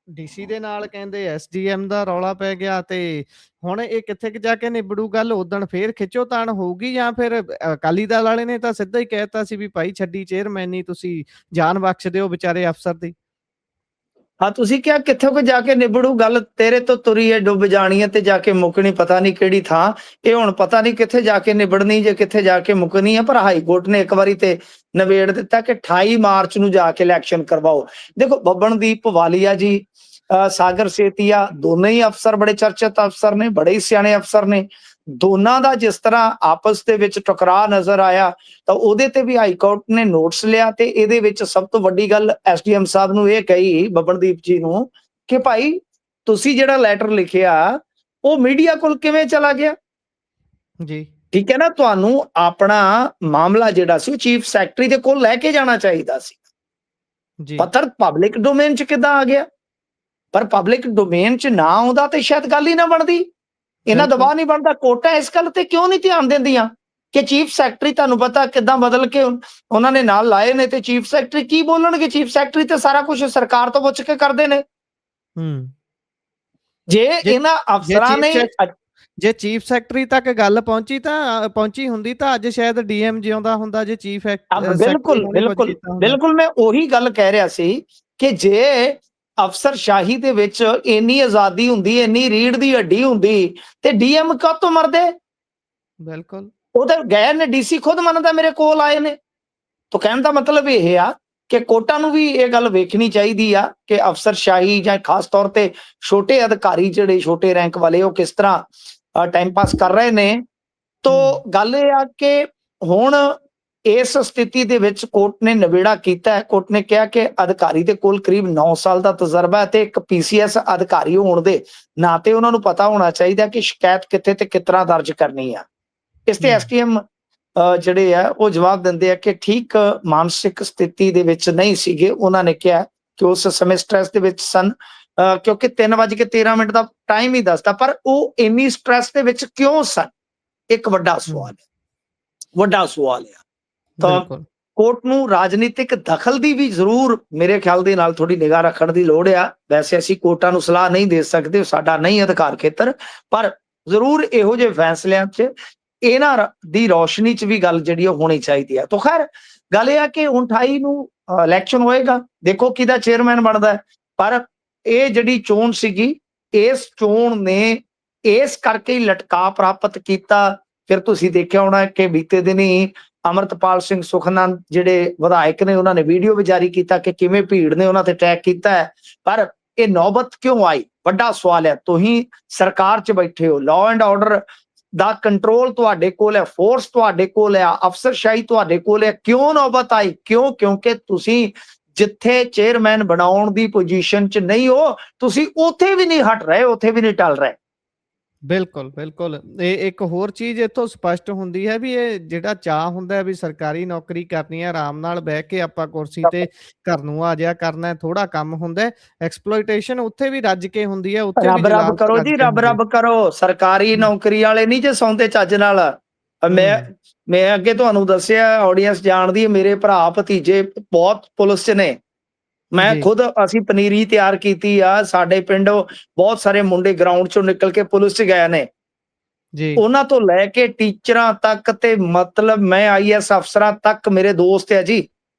ਡੀਸੀ ਦੇ ਨਾਲ ਕਹਿੰਦੇ ਐਸਡੀਐਮ ਦਾ ਰੌਲਾ ਪੈ ਗਿਆ, ਤੇ ਹੁਣ ਇਹ ਕਿੱਥੇ ਜਾ ਕੇ ਨਿਬੜੂ ਗੱਲ? ਉਦਣ ਫੇਰ ਖਿੱਚੋਤਾਣ ਹੋਊਗੀ, ਜਾਂ ਫਿਰ ਅਕਾਲੀ ਦਲ ਵਾਲੇ ਨੇ ਤਾਂ ਸਿੱਧਾ ਹੀ ਕਹਿਤਾ ਸੀ ਵੀ ਭਾਈ ਛੱਡੀ ਚੇਅਰਮੈਨੀ, ਤੁਸੀਂ ਜਾਨ ਬਖਸ਼ ਦਿਓ ਵਿਚਾਰੇ ਅਫਸਰ ਦੀ। ਹਾਂ, ਤੁਸੀਂ ਕਿਹਾ ਕਿੱਥੇ ਕੋ ਜਾ ਕੇ ਨਿਬੜੂ ਗੱਲ? ਤੇਰੇ ਤੋਂ ਤੁਰੀ ਹੈ ਡੁੱਬ ਜਾਣੀ ਹੈ ਤੇ ਜਾ ਕੇ ਮੁੱਕਣੀ ਪਤਾ ਨਹੀਂ ਕਿਹੜੀ ਥਾਂ। ਇਹ ਹੁਣ ਪਤਾ ਨਹੀਂ ਕਿੱਥੇ ਜਾ ਕੇ ਨਿਬੜਨੀ, ਜੇ ਕਿੱਥੇ ਜਾ ਕੇ ਮੁੱਕਣੀ ਹੈ। ਪਰ ਹਾਈ ਕੋਰਟ ਨੇ ਇੱਕ ਵਾਰੀ ਤੇ ਨਵੇੜ ਦਿੱਤਾ ਕਿ 28 ਮਾਰਚ ਨੂੰ ਜਾ ਕੇ ਇਲੈਕਸ਼ਨ ਕਰਵਾਓ। ਦੇਖੋ, ਬੱਬਨਦੀਪ ਵਾਲੀਆ ਜੀ, ਸਾਗਰ ਸੇਤੀਆ, ਦੋਨੇ ਹੀ ਅਫਸਰ ਬੜੇ ਚਰਚਿਤ ਅਫਸਰ ਨੇ, ਬੜੇ ਹੀ ਸਿਆਣੇ ਅਫਸਰ ਨੇ। ਦੋਨਾਂ ਦਾ ਜਿਸ ਤਰ੍ਹਾਂ ਆਪਸ ਦੇ ਵਿੱਚ ਟਕਰਾਅ ਨਜ਼ਰ ਆਇਆ, ਤਾਂ ਉਹਦੇ ਤੇ ਵੀ ਹਾਈ ਕੋਰਟ ਨੇ ਨੋਟਿਸ ਲਿਆ। ਤੇ ਇਹਦੇ ਵਿੱਚ ਸਭ ਤੋਂ ਵੱਡੀ ਗੱਲ ਐਸਡੀਐਮ ਸਾਹਿਬ ਨੂੰ ਇਹ ਕਹੀ, ਬੱਬਨਦੀਪ ਜੀ ਨੂੰ, ਕਿ ਭਾਈ ਤੁਸੀਂ ਜਿਹੜਾ ਲੈਟਰ ਲਿਖਿਆ ਉਹ ਮੀਡੀਆ ਕੋਲ ਕਿਵੇਂ ਚਲਾ ਗਿਆ? ਜੀ ਠੀਕ ਹੈ ਨਾ, ਤੁਹਾਨੂੰ ਆਪਣਾ ਮਾਮਲਾ ਜਿਹੜਾ ਸੀ ਉਹ ਚੀਫ ਸੈਕਟਰੀ ਦੇ ਕੋਲ ਲੈ ਕੇ ਜਾਣਾ ਚਾਹੀਦਾ ਸੀ। ਜੀ ਪੱਤਰ ਪਬਲਿਕ ਡੋਮੇਨ ਚ ਕਿੱਦਾਂ ਆ ਗਿਆ? ਪਰ ਪਬਲਿਕ ਡੋਮੇਨ ਚ ਨਾ ਆਉਂਦਾ ਤੇ ਸ਼ਾਇਦ ਗੱਲ ਹੀ ਨਾ ਬਣਦੀ, ਇਹਨਾਂ ਬਿਲਕੁਲ ਦਬਾਅ ਨਹੀਂ ਬਣਦਾ। ਕੋਰਟਾਂ ਇਸ ਗੱਲ ਤੇ ਕਿਉਂ ਨਹੀਂ ਧਿਆਨ ਦਿੰਦੀਆਂ ਕਿ ਚੀਫ ਸੈਕਟਰੀ, ਤੁਹਾਨੂੰ ਪਤਾ ਕਿੱਦਾਂ ਬਦਲ ਕੇ ਉਹਨਾਂ ਨੇ ਨਾਲ ਲਾਏ ਨੇ, ਤੇ ਚੀਫ ਸੈਕਟਰੀ ਕੀ ਬੋਲਣਗੇ? ਚੀਫ ਸੈਕਟਰੀ ਤੇ ਸਾਰਾ ਕੁਝ ਸਰਕਾਰ ਤੋਂ ਪੁੱਛ ਕੇ ਕਰਦੇ ਨੇ। ਹੂੰ ਜੇ ਜੇ ਇਹਨਾਂ ਜੇ ਅਫਸਰਾਂ ਨੇ ਜੇ ਚੀਫ ਸੈਕਟਰੀ ਤੱਕ ਗੱਲ ਪਹੁੰਚੀ ਹੁੰਦੀ ਤਾਂ ਅੱਜ ਸ਼ਾਇਦ ਡੀਐਮ ਜਿਉਂਦਾ ਹੁੰਦਾ, ਜੇ ਚੀਫ ਸੈਕਟਰੀ ਬਿਲਕੁਲ ਨੂੰ ਨਹੀਂ ਕੁਝ ਬਿਲਕੁਲ ਕੀਤਾ ਹੁੰਦਾ। ਬਿਲਕੁਲ, ਮੈਂ ਉਹੀ ਗੱਲ ਕਹਿ ਰਿਹਾ ਸੀ ਕਿ ਜੇ ਅਫਸਰਸ਼ਾਹੀ ਦੇ ਵਿੱਚ ਇੰਨੀ ਆਜ਼ਾਦੀ ਹੁੰਦੀ, ਇੰਨੀ ਰੀੜ ਦੀ ਹੱਡੀ ਹੁੰਦੀ, ਤੇ ਡੀਐਮ ਕਾਹਤੋਂ ਮਰਦੇ? ਬਿਲਕੁਲ ਉਹ ਤਾਂ ਗਏ ਨੇ, ਡੀਸੀ ਖੁਦ ਮੰਨਦਾ, ਮੇਰੇ ਕੋਲ ਆਏ ਨੇ। ਤਾਂ ਕਹਿਣ ਦਾ ਮਤਲਬ ਇਹ ਆ ਕਿ ਕੋਰਟਾਂ ਨੂੰ ਵੀ ਇਹ ਗੱਲ ਵੇਖਣੀ ਚਾਹੀਦੀ ਆ ਕਿ ਅਫਸਰਸ਼ਾਹੀ ਜਾਂ ਖਾਸ ਤੌਰ ਤੇ ਛੋਟੇ ਅਧਿਕਾਰੀ, ਜਿਹੜੇ ਛੋਟੇ ਰੈਂਕ ਵਾਲੇ, ਉਹ ਕਿਸ ਤਰ੍ਹਾਂ ਟਾਈਮ ਪਾਸ ਕਰ ਰਹੇ ਨੇ। ਤਾਂ ਗੱਲ ਇਹ ਆ ਕਿ ਹੁਣ ਇਸ ਸਥਿਤੀ ਦੇ ਵਿੱਚ ਕੋਰਟ ਨੇ ਨਵੇੜਾ ਕੀਤਾ ਹੈ। ਕੋਰਟ ਨੇ ਕਿਹਾ ਕਿ ਅਧਿਕਾਰੀ ਦੇ ਕੋਲ ਕਰੀਬ 9 ਸਾਲ ਦਾ ਤਜਰਬਾ ਹੈ, ਤੇ ਇੱਕ ਪੀਸੀਐਸ ਅਧਿਕਾਰੀ ਹੋਣ ਦੇ ਨਾਤੇ ਉਹਨਾਂ ਨੂੰ ਪਤਾ ਹੋਣਾ ਚਾਹੀਦਾ ਕਿ ਸ਼ਿਕਾਇਤ ਕਿੱਥੇ ਤੇ ਕਿਸ ਤਰ੍ਹਾਂ ਦਰਜ ਕਰਨੀ ਆ। ਇਸ ਤੇ ਐਸਟੀਐਮ ਜਿਹੜੇ ਆ ਉਹ ਜਵਾਬ ਦਿੰਦੇ ਆ ਕਿ ਠੀਕ ਮਾਨਸਿਕ ਸਥਿਤੀ ਦੇ ਵਿੱਚ ਨਹੀਂ ਸੀਗੇ। ਉਹਨਾਂ ਨੇ ਕਿਹਾ ਕਿ ਉਸ ਸਮੇਂ ਸਟ੍ਰੈਸ ਦੇ ਵਿੱਚ ਸਨ, ਕਿਉਂਕਿ 3:13 ਦਾ ਟਾਈਮ ਹੀ ਦੱਸਦਾ, ਪਰ ਉਹ ਇੰਨੀ ਸਟ੍ਰੈਸ ਦੇ ਵਿੱਚ ਕਿਉਂ ਸਨ? ਇੱਕ ਵੱਡਾ ਸਵਾਲ ਹੈ। ਤਾਂ ਬਿਲਕੁਲ ਕੋਰਟ ਨੂੰ ਰਾਜਨੀਤਿਕ ਦਖਲ ਦੀ ਵੀ ਜ਼ਰੂਰ ਮੇਰੇ ਖਿਆਲ ਦੇ ਨਾਲ ਥੋੜੀ ਨਿਗਾਹ ਰੱਖਣ ਦੀ ਲੋੜ ਆ। ਵੈਸੇ ਅਸੀਂ ਕੋਰਟਾਂ ਨੂੰ ਸਲਾਹ ਨਹੀਂ ਦੇ ਸਕਦੇ, ਸਾਡਾ ਨਹੀਂ ਅਧਿਕਾਰ ਖੇਤਰ, ਪਰ ਜ਼ਰੂਰ ਇਹੋ ਜਿਹੇ ਫੈਸਲਿਆਂ 'ਚ ਇਹਨਾਂ ਦੀ ਰੌਸ਼ਨੀ 'ਚ ਵੀ ਗੱਲ ਜਿਹੜੀ ਉਹ ਹੋਣੀ ਚਾਹੀਦੀ ਹੈ। ਤਾਂ ਖੈਰ ਗੱਲ ਇਹ ਆ ਕਿ 28 ਨੂੰ ਇਲੈਕਸ਼ਨ ਹੋਏਗਾ, ਦੇਖੋ ਕਿਹਦਾ ਚੇਅਰਮੈਨ ਬਣਦਾ। ਪਰ ਇਹ ਜਿਹੜੀ ਚੋਣ ਸੀਗੀ, ਇਸ ਚੋਣ ਨੇ ਇਸ ਕਰਕੇ ਹੀ ਲਟਕਾ ਪ੍ਰਾਪਤ ਕੀਤਾ। ਫਿਰ ਤੁਸੀਂ ਦੇਖਿਆ ਹੋਣਾ ਕਿ ਬੀਤੇ ਦਿਨੀ ਅਮਰਤਪਾਲ ਸਿੰਘ ਸੁਖਨੰਦ ਜਿਹੜੇ ਵਿਧਾਇਕ ਨੇ, ਉਹਨਾਂ ਨੇ ਵੀਡੀਓ ਵੀ ਜਾਰੀ ਕੀਤਾ ਕਿ ਕਿਵੇਂ ਭੀੜ ਨੇ ਉਹਨਾਂ ਤੇ ਅਟੈਕ ਕੀਤਾ ਹੈ। ਪਰ ਇਹ ਨੌਬਤ ਕਿਉਂ ਆਈ? ਵੱਡਾ ਸਵਾਲ ਹੈ। ਤੁਸੀਂ ਸਰਕਾਰ 'ਚ ਬੈਠੇ ਹੋ, law and order the control ਤੁਹਾਡੇ ਕੋਲ ਹੈ, ਫੋਰਸ ਤੁਹਾਡੇ ਕੋਲ ਹੈ, ਅਫਸਰਸ਼ਾਹੀ ਤੁਹਾਡੇ ਕੋਲ ਹੈ। ਕਿਉਂ ਨੌਬਤ ਆਈ? ਕਿਉਂ? ਕਿਉਂਕਿ ਤੁਸੀਂ ਜਿੱਥੇ ਚੇਅਰਮੈਨ ਬਣਾਉਣ ਦੀ ਪੋਜੀਸ਼ਨ 'ਚ ਨਹੀਂ ਹੋ, ਤੁਸੀਂ ਉੱਥੇ ਵੀ ਨਹੀਂ ਹਟ ਰਹੇ, ਉੱਥੇ ਵੀ ਨਹੀਂ ਟਲ ਰਹੇ। ਬਿਲਕੁਲ, ਬਿਲਕੁਲ। ਇਹ ਇੱਕ ਹੋਰ ਚੀਜ਼ ਇੱਥੋਂ ਸਪਸ਼ਟ ਹੁੰਦੀ ਹੈ ਵੀ ਇਹ ਜਿਹੜਾ ਚਾਅ ਹੁੰਦਾ ਹੈ ਵੀ ਸਰਕਾਰੀ ਨੌਕਰੀ ਕਰਨੀ ਹੈ, ਆਰਾਮ ਨਾਲ ਬਹਿ ਕੇ ਆਪਾਂ ਕੁਰਸੀ ਤੇ ਘਰ ਨੂੰ ਆ ਜਾਇਆ ਕਰਨਾ ਹੈ, ਥੋੜਾ ਕੰਮ ਹੁੰਦਾ ਹੈ। ਐਕਸਪਲੋਇਟੇਸ਼ਨ ਉੱਥੇ ਵੀ ਰੱਜ ਕੇ ਹੁੰਦੀ ਹੈ, ਉੱਥੇ ਵੀ ਰੱਬ ਰੱਬ ਜਲਾਲਤ ਕਰੋ ਰੱਜ ਜੀ, ਕੇ ਰੱਬ ਹੁੰਦੀ ਹੈ। ਰੱਬ ਕਰੋ। ਸਰਕਾਰੀ ਹੂੰ, ਨੌਕਰੀ ਵਾਲੇ ਨਹੀਂ ਜੇ ਸੌਂਦੇ ਚੱਜ ਨਾਲ। ਮੈਂ ਹੂੰ, ਮੈਂ ਅੱਗੇ ਤੁਹਾਨੂੰ ਦੱਸਿਆ, ਆਡੀਅנס ਜਾਣਦੀ ਹੈ, ਮੇਰੇ ਭਰਾ ਭਤੀਜੇ ਬਹੁਤ ਪੁਲਿਸ 'ਚ ਨੇ। ਮੈਂ ਜੀ, ਖੁਦ ਅਸੀਂ ਪਨੀਰੀ ਤਿਆਰ ਕੀਤੀ ਆ। ਸਾਡੇ ਪਿੰਡ ਬਹੁਤ ਸਾਰੇ ਮੁੰਡੇ ਗਰਾਊਂਡ 'ਚੋਂ ਨਿਕਲ ਕੇ ਪੁਲਿਸ 'ਚ ਗਏ ਨੇ। ਜੀ, ਉਹਨਾਂ ਤੋਂ ਲੈ ਕੇ ਟੀਚਰਾਂ ਤੱਕ ਤੇ ਮਤਲਬ ਮੈਂ ਆਈਐਸ ਅਫਸਰਾਂ ਤੱਕ ਮੇਰੇ ਦੋਸਤ ਹੈ ਜੀ।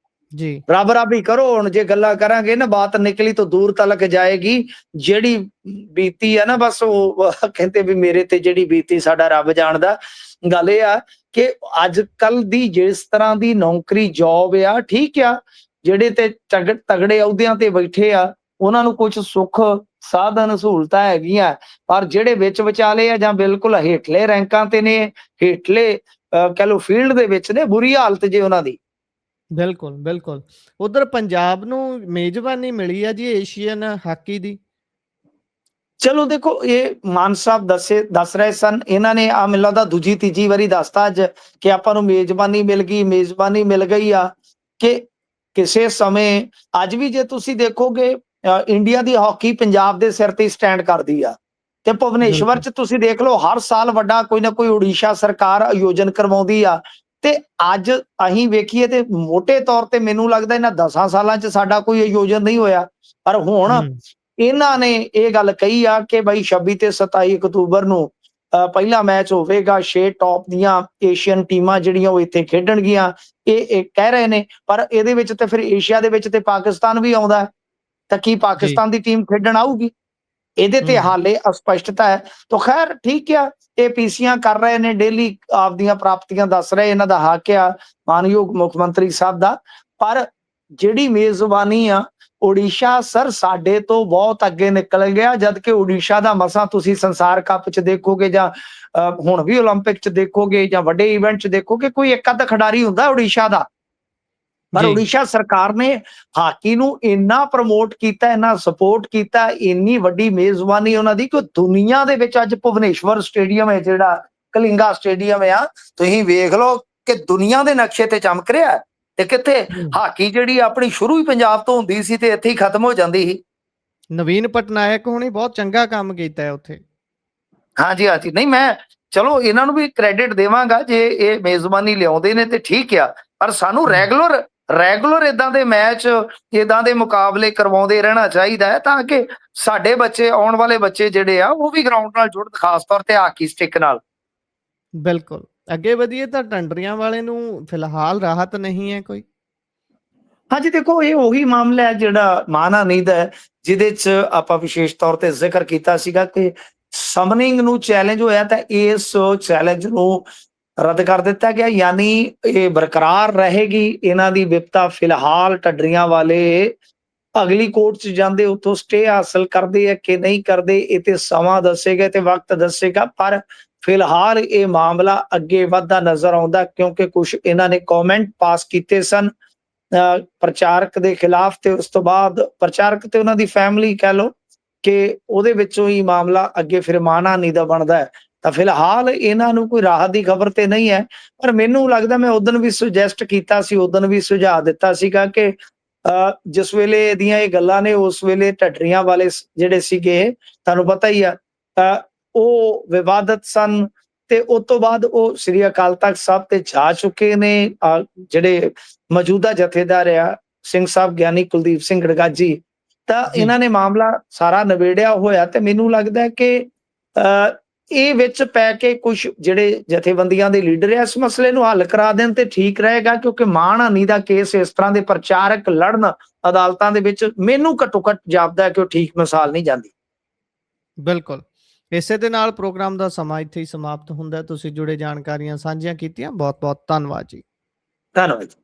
ਜੀ। ਰੱਬ ਰੱਬ ਹੀ ਕਰੋ। ਹੁਣ ਜੇ ਗੱਲਾਂ ਕਰਾਂਗੇ ਨਾ, ਬਾਤ ਨਿਕਲੀ ਤਾਂ ਦੂਰ ਤਲਕ ਜਾਏਗੀ। ਜਿਹੜੀ ਬੀਤੀ ਆ ਨਾ, ਬਸ ਉਹ ਕਹਿੰਦੇ ਵੀ ਮੇਰੇ ਤੇ ਜਿਹੜੀ ਬੀਤੀ ਸਾਡਾ ਰੱਬ ਜਾਣਦਾ। ਗੱਲ ਇਹ ਆ ਕਿ ਅੱਜ ਕੱਲ ਦੀ ਜਿਸ ਤਰ੍ਹਾਂ ਦੀ ਨੌਕਰੀ ਜੌਬ ਆ, ਠੀਕ ਆ, ਜਿਹੜੇ ਤੇ ਤਗੜੇ ਅਹੁਦਿਆਂ ਤੇ ਬੈਠੇ ਆ ਉਹਨਾਂ ਨੂੰ ਕੁਝ ਸੁੱਖ ਸਾਧਨ ਸਹੂਲਤਾਂ ਹੈਗੀਆਂ, ਪਰ ਜਿਹੜੇ ਵਿੱਚ ਵਿਚਾਲੇ ਆ ਜਾਂ ਬਿਲਕੁਲ ਹੇਠਲੇ ਰੈਂਕਾਂ ਤੇ ਨੇ, ਹੇਠਲੇ ਕਹਿ ਲਓ ਫੀਲਡ ਦੇ ਵਿੱਚ ਨੇ, ਬੁਰੀ ਹਾਲਤ ਜੇ ਉਹਨਾਂ ਦੀ। ਬਿਲਕੁਲ, ਬਿਲਕੁਲ। ਉਧਰ ਪੰਜਾਬ ਨੂੰ ਮੇਜ਼ਬਾਨੀ ਮਿਲੀ ਆ ਜੀ ਏਸ਼ੀਅਨ ਹਾਕੀ ਦੀ। ਚਲੋ ਦੇਖੋ, ਇਹ ਮਾਨ ਸਾਹਿਬ ਦੱਸ ਰਹੇ ਸਨ, ਇਹਨਾਂ ਨੇ ਮੈਨੂੰ ਲੱਗਦਾ ਦੂਜੀ ਤੀਜੀ ਵਾਰੀ ਦੱਸਤਾ ਅੱਜ ਕਿ ਆਪਾਂ ਨੂੰ ਮੇਜ਼ਬਾਨੀ ਮਿਲ ਗਈ, ਮੇਜ਼ਬਾਨੀ ਮਿਲ ਗਈ ਆ। ਕਿ ਕਿਸੇ ਸਮੇਂ ਅੱਜ ਵੀ ਜੇ ਤੁਸੀਂ ਦੇਖੋਗੇ ਇੰਡੀਆ ਦੀ ਹਾਕੀ ਪੰਜਾਬ ਦੇ ਸਿਰ ਤੇ ਸਟੈਂਡ ਕਰਦੀ ਆ। ਤੇ ਭੁਵਨੇਸ਼ਵਰ ਬਿਲਕੁਲ, 'ਚ ਤੁਸੀਂ ਦੇਖ ਲਓ, ਹਰ ਸਾਲ ਵੱਡਾ ਕੋਈ ਨਾ ਕੋਈ ਉੜੀਸਾ ਸਰਕਾਰ ਆਯੋਜਨ ਕਰਵਾਉਂਦੀ ਆ। ਤੇ ਅੱਜ ਅਸੀਂ ਵੇਖੀਏ ਤੇ ਮੋਟੇ ਤੌਰ ਤੇ ਮੈਨੂੰ ਲੱਗਦਾ ਇਹਨਾਂ 10 ਸਾਲਾਂ 'ਚ ਸਾਡਾ ਕੋਈ ਆਯੋਜਨ ਨਹੀਂ ਹੋਇਆ। ਪਰ ਹੁਣ ਹੂੰ, ਇਹਨਾਂ ਨੇ ਇਹ ਗੱਲ ਕਹੀ ਆ ਕਿ ਬਾਈ 26 ਤੇ 27 ਅਕਤੂਬਰ ਨੂੰ ਪਹਿਲਾ ਮੈਚ ਹੋਵੇਗਾ। 6 ਟੌਪ ਦੀਆਂ ਏਸ਼ੀਅਨ ਟੀਮਾਂ ਜਿਹੜੀਆਂ ਉਹ ਇੱਥੇ ਖੇਡਣਗੀਆਂ। ਇਹ ਕਹਿ ਰਹੇ ਨੇ, ਪਰ ਇਹਦੇ ਵਿੱਚ ਤੇ ਫਿਰ ਏਸ਼ੀਆ ਦੇ ਵਿੱਚ ਤੇ ਪਾਕਿਸਤਾਨ ਵੀ ਆਉਂਦਾ ਹੈ। ਤਾਂ ਕੀ ਜੀ, ਪਾਕਿਸਤਾਨ ਦੀ ਟੀਮ ਖੇਡਣ ਆਊਗੀ? ਇਹਦੇ ਤੇ ਹੂੰ, ਹਾਲੇ ਅਸਪਸ਼ਟਤਾ ਹੈ। ਤਾਂ ਖੈਰ ਠੀਕ ਆ, ਇਹ ਪੀਸੀਆਂ ਕਰ ਰਹੇ ਨੇ, ਡੇਲੀ ਆਪਦੀਆਂ ਪ੍ਰਾਪਤੀਆਂ ਦੱਸ ਰਹੇ, ਇਹਨਾਂ ਦਾ ਹੱਕ ਆ ਮਾਨਯੋਗ ਮੁੱਖ ਮੰਤਰੀ ਸਾਹਿਬ ਦਾ। ਪਰ ਜਿਹੜੀ ਮੇਜ਼ਬਾਨੀ ਆ, ਉੜੀਸਾ ਸਰ ਸਾਡੇ ਤੋਂ ਬਹੁਤ ਅੱਗੇ ਨਿਕਲ ਗਿਆ। ਜਦ ਕਿ ਉੜੀਸਾ ਦਾ ਮਸਾਂ ਤੁਸੀਂ ਸੰਸਾਰ ਕੱਪ 'ਚ ਦੇਖੋਗੇ ਜਾਂ ਹੁਣ ਵੀ ਓਲੰਪਿਕ 'ਚ ਦੇਖੋਗੇ ਜਾਂ ਵੱਡੇ ਇਵੈਂਟ 'ਚ ਦੇਖੋਗੇ, ਕੋਈ ਇੱਕ ਅੱਧ ਖਿਡਾਰੀ ਹੁੰਦਾ ਉੜੀਸਾ ਦਾ। ਪਰ ਜੀ, ਉੜੀਸਾ ਸਰਕਾਰ ਨੇ ਹਾਕੀ ਨੂੰ ਇੰਨਾ ਪ੍ਰਮੋਟ ਕੀਤਾ, ਇੰਨਾ ਸਪੋਰਟ ਕੀਤਾ, ਇੰਨੀ ਵੱਡੀ ਮੇਜ਼ਬਾਨੀ ਉਹਨਾਂ ਦੀ ਕਿ ਦੁਨੀਆ ਦੇ ਵਿੱਚ ਅੱਜ ਭੁਵਨੇਸ਼ਵਰ ਸਟੇਡੀਅਮ ਹੈ, ਜਿਹੜਾ ਕਲਿੰਗਾ ਸਟੇਡੀਅਮ ਆ, ਤੁਸੀਂ ਵੇਖ ਲਓ ਕਿ ਦੁਨੀਆ ਦੇ ਨਕਸ਼ੇ ਤੇ ਚਮਕ ਰਿਹਾ। ਤੇ ਕਿੱਥੇ ਹੂੰ। ਹਾਕੀ ਜਿਹੜੀ ਆਪਣੀ ਸ਼ੁਰੂ ਹੀ ਪੰਜਾਬ ਤੋਂ ਹੁੰਦੀ ਸੀ ਤੇ ਇੱਥੇ ਹੀ ਖਤਮ ਹੋ ਜਾਂਦੀ ਸੀ। ਨਵੀਨ ਪਟਨਾਇਕ ਹੁਣੀ ਬਹੁਤ ਚੰਗਾ ਕੰਮ ਕੀਤਾ ਹੈ ਉੱਥੇ। ਹਾਂਜੀ ਹਾਂਜੀ, ਨਹੀਂ ਮੈਂ ਚਲੋ ਇਹਨਾਂ ਨੂੰ ਵੀ ਕ੍ਰੈਡਿਟ ਦੇਵਾਂਗਾ ਜੇ ਇਹ ਮੇਜ਼ਬਾਨੀ ਲਿਆਉਂਦੇ ਨੇ ਤੇ ਠੀਕ ਆ। ਪਰ ਸਾਨੂੰ ਹੂੰ, ਰੈਗੂਲਰ ਇਦਾਂ ਦੇ ਮੈਚ, ਇਦਾਂ ਦੇ ਮੁਕਾਬਲੇ ਕਰਵਾਉਂਦੇ ਰਹਿਣਾ ਚਾਹੀਦਾ ਹੈ, ਤਾਂ ਕਿ ਸਾਡੇ ਬੱਚੇ, ਆਉਣ ਵਾਲੇ ਬੱਚੇ ਜਿਹੜੇ ਆ ਉਹ ਵੀ ਗਰਾਊਂਡ ਨਾਲ ਜੁੜਨ, ਖਾਸ ਤੌਰ ਤੇ ਹਾਕੀ ਸਟਿੱਕ ਨਾਲ। ਬਿਲਕੁਲ। ਅੱਗੇ ਵਧੀਏ ਤਾਂ ਟੰਡਰੀਆਂ ਵਾਲੇ ਨੂੰ ਫਿਲਹਾਲ ਰਾਹਤ ਨਹੀਂ ਹੈ ਕੋਈ। ਹਾਂਜੀ ਦੇਖੋ, ਇਹ ਉਹੀ ਮਾਮਲਾ ਹੈ ਜਿਹੜਾ ਮਾਨਹਾਨੀ ਦਾ ਹੈ, ਜਿਹਦੇ 'ਚ ਆਪਾਂ ਵਿਸ਼ੇਸ਼ ਤੌਰ ਤੇ ਜ਼ਿਕਰ ਕੀਤਾ ਸੀਗਾ ਕਿ ਸਮਨਿੰਗ ਨੂੰ ਚੈਲੰਜ ਹੋਇਆ ਤਾਂ ਇਸ ਚੈਲੰਜ ਨੂੰ ਰੱਦ ਕਰ ਦਿੱਤਾ ਗਿਆ। ਯਾਨੀ ਇਹ ਬਰਕਰਾਰ ਰਹੇਗੀ ਇਹਨਾਂ ਦੀ ਵਿਪਤਾ। ਫਿਲਹਾਲ ਢੱਡਰੀਆਂ ਵਾਲੇ ਅਗਲੀ ਕੋਰਟ 'ਚ ਜਾਂਦੇ, ਉੱਥੋਂ ਸਟੇ ਹਾਸਲ ਕਰਦੇ ਆ ਕਿ ਨਹੀਂ ਕਰਦੇ, ਇਹ ਤੇ ਸਮਾਂ ਦੱਸੇਗਾ ਤੇ ਵਕਤ ਦੱਸੇਗਾ। ਪਰ ਫਿਲਹਾਲ ਇਹ ਮਾਮਲਾ ਅੱਗੇ ਵੱਧਦਾ ਨਜ਼ਰ ਆਉਂਦਾ, ਕਿਉਂਕਿ ਕੁਝ ਇਹਨਾਂ ਨੇ ਕਮੈਂਟ ਪਾਸ ਕੀਤੇ ਸਨ ਪ੍ਰਚਾਰਕ ਦੇ ਖਿਲਾਫ, ਤੇ ਉਸ ਤੋਂ ਬਾਅਦ ਪ੍ਰਚਾਰਕ ਤੇ ਉਹਨਾਂ ਦੀ ਫੈਮਿਲੀ ਕਹਿ ਲਓ ਕਿ ਉਹਦੇ ਵਿੱਚੋਂ ਹੀ ਮਾਮਲਾ ਅੱਗੇ ਫਿਰ ਮਾਨਹਾਨੀ ਦਾ ਬਣਦਾ ਹੈ। ਤਾਂ ਫਿਲਹਾਲ ਇਹਨਾਂ ਨੂੰ ਕੋਈ ਰਾਹਤ ਦੀ ਖਬਰ ਤੇ ਨਹੀਂ ਹੈ। ਪਰ ਮੈਨੂੰ ਲੱਗਦਾ, ਮੈਂ ਉਦੋਂ ਵੀ ਸੁਜੈਸਟ ਕੀਤਾ ਸੀ, ਉਦੋਂ ਵੀ ਸੁਝਾਅ ਦਿੱਤਾ ਸੀਗਾ ਕਿ ਜਿਸ ਵੇਲੇ ਦੀਆਂ ਇਹ ਗੱਲਾਂ ਨੇ, ਉਸ ਵੇਲੇ ਢੱਡਰੀਆਂ ਵਾਲੇ ਜਿਹੜੇ ਸੀਗੇ, ਤੁਹਾਨੂੰ ਪਤਾ ਹੀ ਆ, ਉਹ ਵਿਵਾਦਤ ਸਨ। ਤੇ ਉਸ ਤੋਂ ਬਾਅਦ ਉਹ ਸ੍ਰੀ ਅਕਾਲ ਤਖਤ ਸਾਹਿਬ ਤੇ ਜਾ ਚੁੱਕੇ ਨੇ। ਜਿਹੜੇ ਮੌਜੂਦਾ ਜਥੇਦਾਰ ਆ ਸਿੰਘ ਸਾਹਿਬ ਗਿਆਨੀ ਕੁਲਦੀਪ ਸਿੰਘ ਗੜਗਾਜੀ, ਤਾਂ ਜੀ, ਇਹਨਾਂ ਨੇ ਮਾਮਲਾ ਸਾਰਾ ਨਿਬੇੜਿਆ ਹੋਇਆ। ਤੇ ਮੈਨੂੰ ਲੱਗਦਾ ਕਿ ਇਹ ਵਿੱਚ ਪੈ ਕੇ ਕੁਝ ਜਿਹੜੇ ਜਥੇਬੰਦੀਆਂ ਦੇ ਲੀਡਰ ਆ, ਇਸ ਮਸਲੇ ਨੂੰ ਹੱਲ ਕਰਾ ਦੇਣ ਤੇ ਠੀਕ ਰਹੇਗਾ। ਕਿਉਂਕਿ ਮਾਨਹਾਨੀ ਦਾ ਕੇਸ, ਇਸ ਤਰ੍ਹਾਂ ਦੇ ਪ੍ਰਚਾਰਕ ਲੜਨ ਅਦਾਲਤਾਂ ਦੇ ਵਿੱਚ, ਮੈਨੂੰ ਘੱਟੋ ਘੱਟ ਜਾਪਦਾ ਕਿ ਉਹ ਠੀਕ ਮਿਸਾਲ ਨਹੀਂ ਜਾਂਦੀ। ਬਿਲਕੁਲ। ਇਸੇ ਦੇ ਨਾਲ ਪ੍ਰੋਗਰਾਮ ਦਾ ਸਮਾਂ ਇੱਥੇ ਹੀ ਸਮਾਪਤ ਹੁੰਦਾ ਹੈ। ਤੁਸੀਂ ਜੁੜੇ ਜਾਣਕਾਰੀਆਂ ਸਾਂਝੀਆਂ ਕੀਤੀਆਂ, ਬਹੁਤ ਬਹੁਤ ਧੰਨਵਾਦ ਜੀ। ਧੰਨਵਾਦ।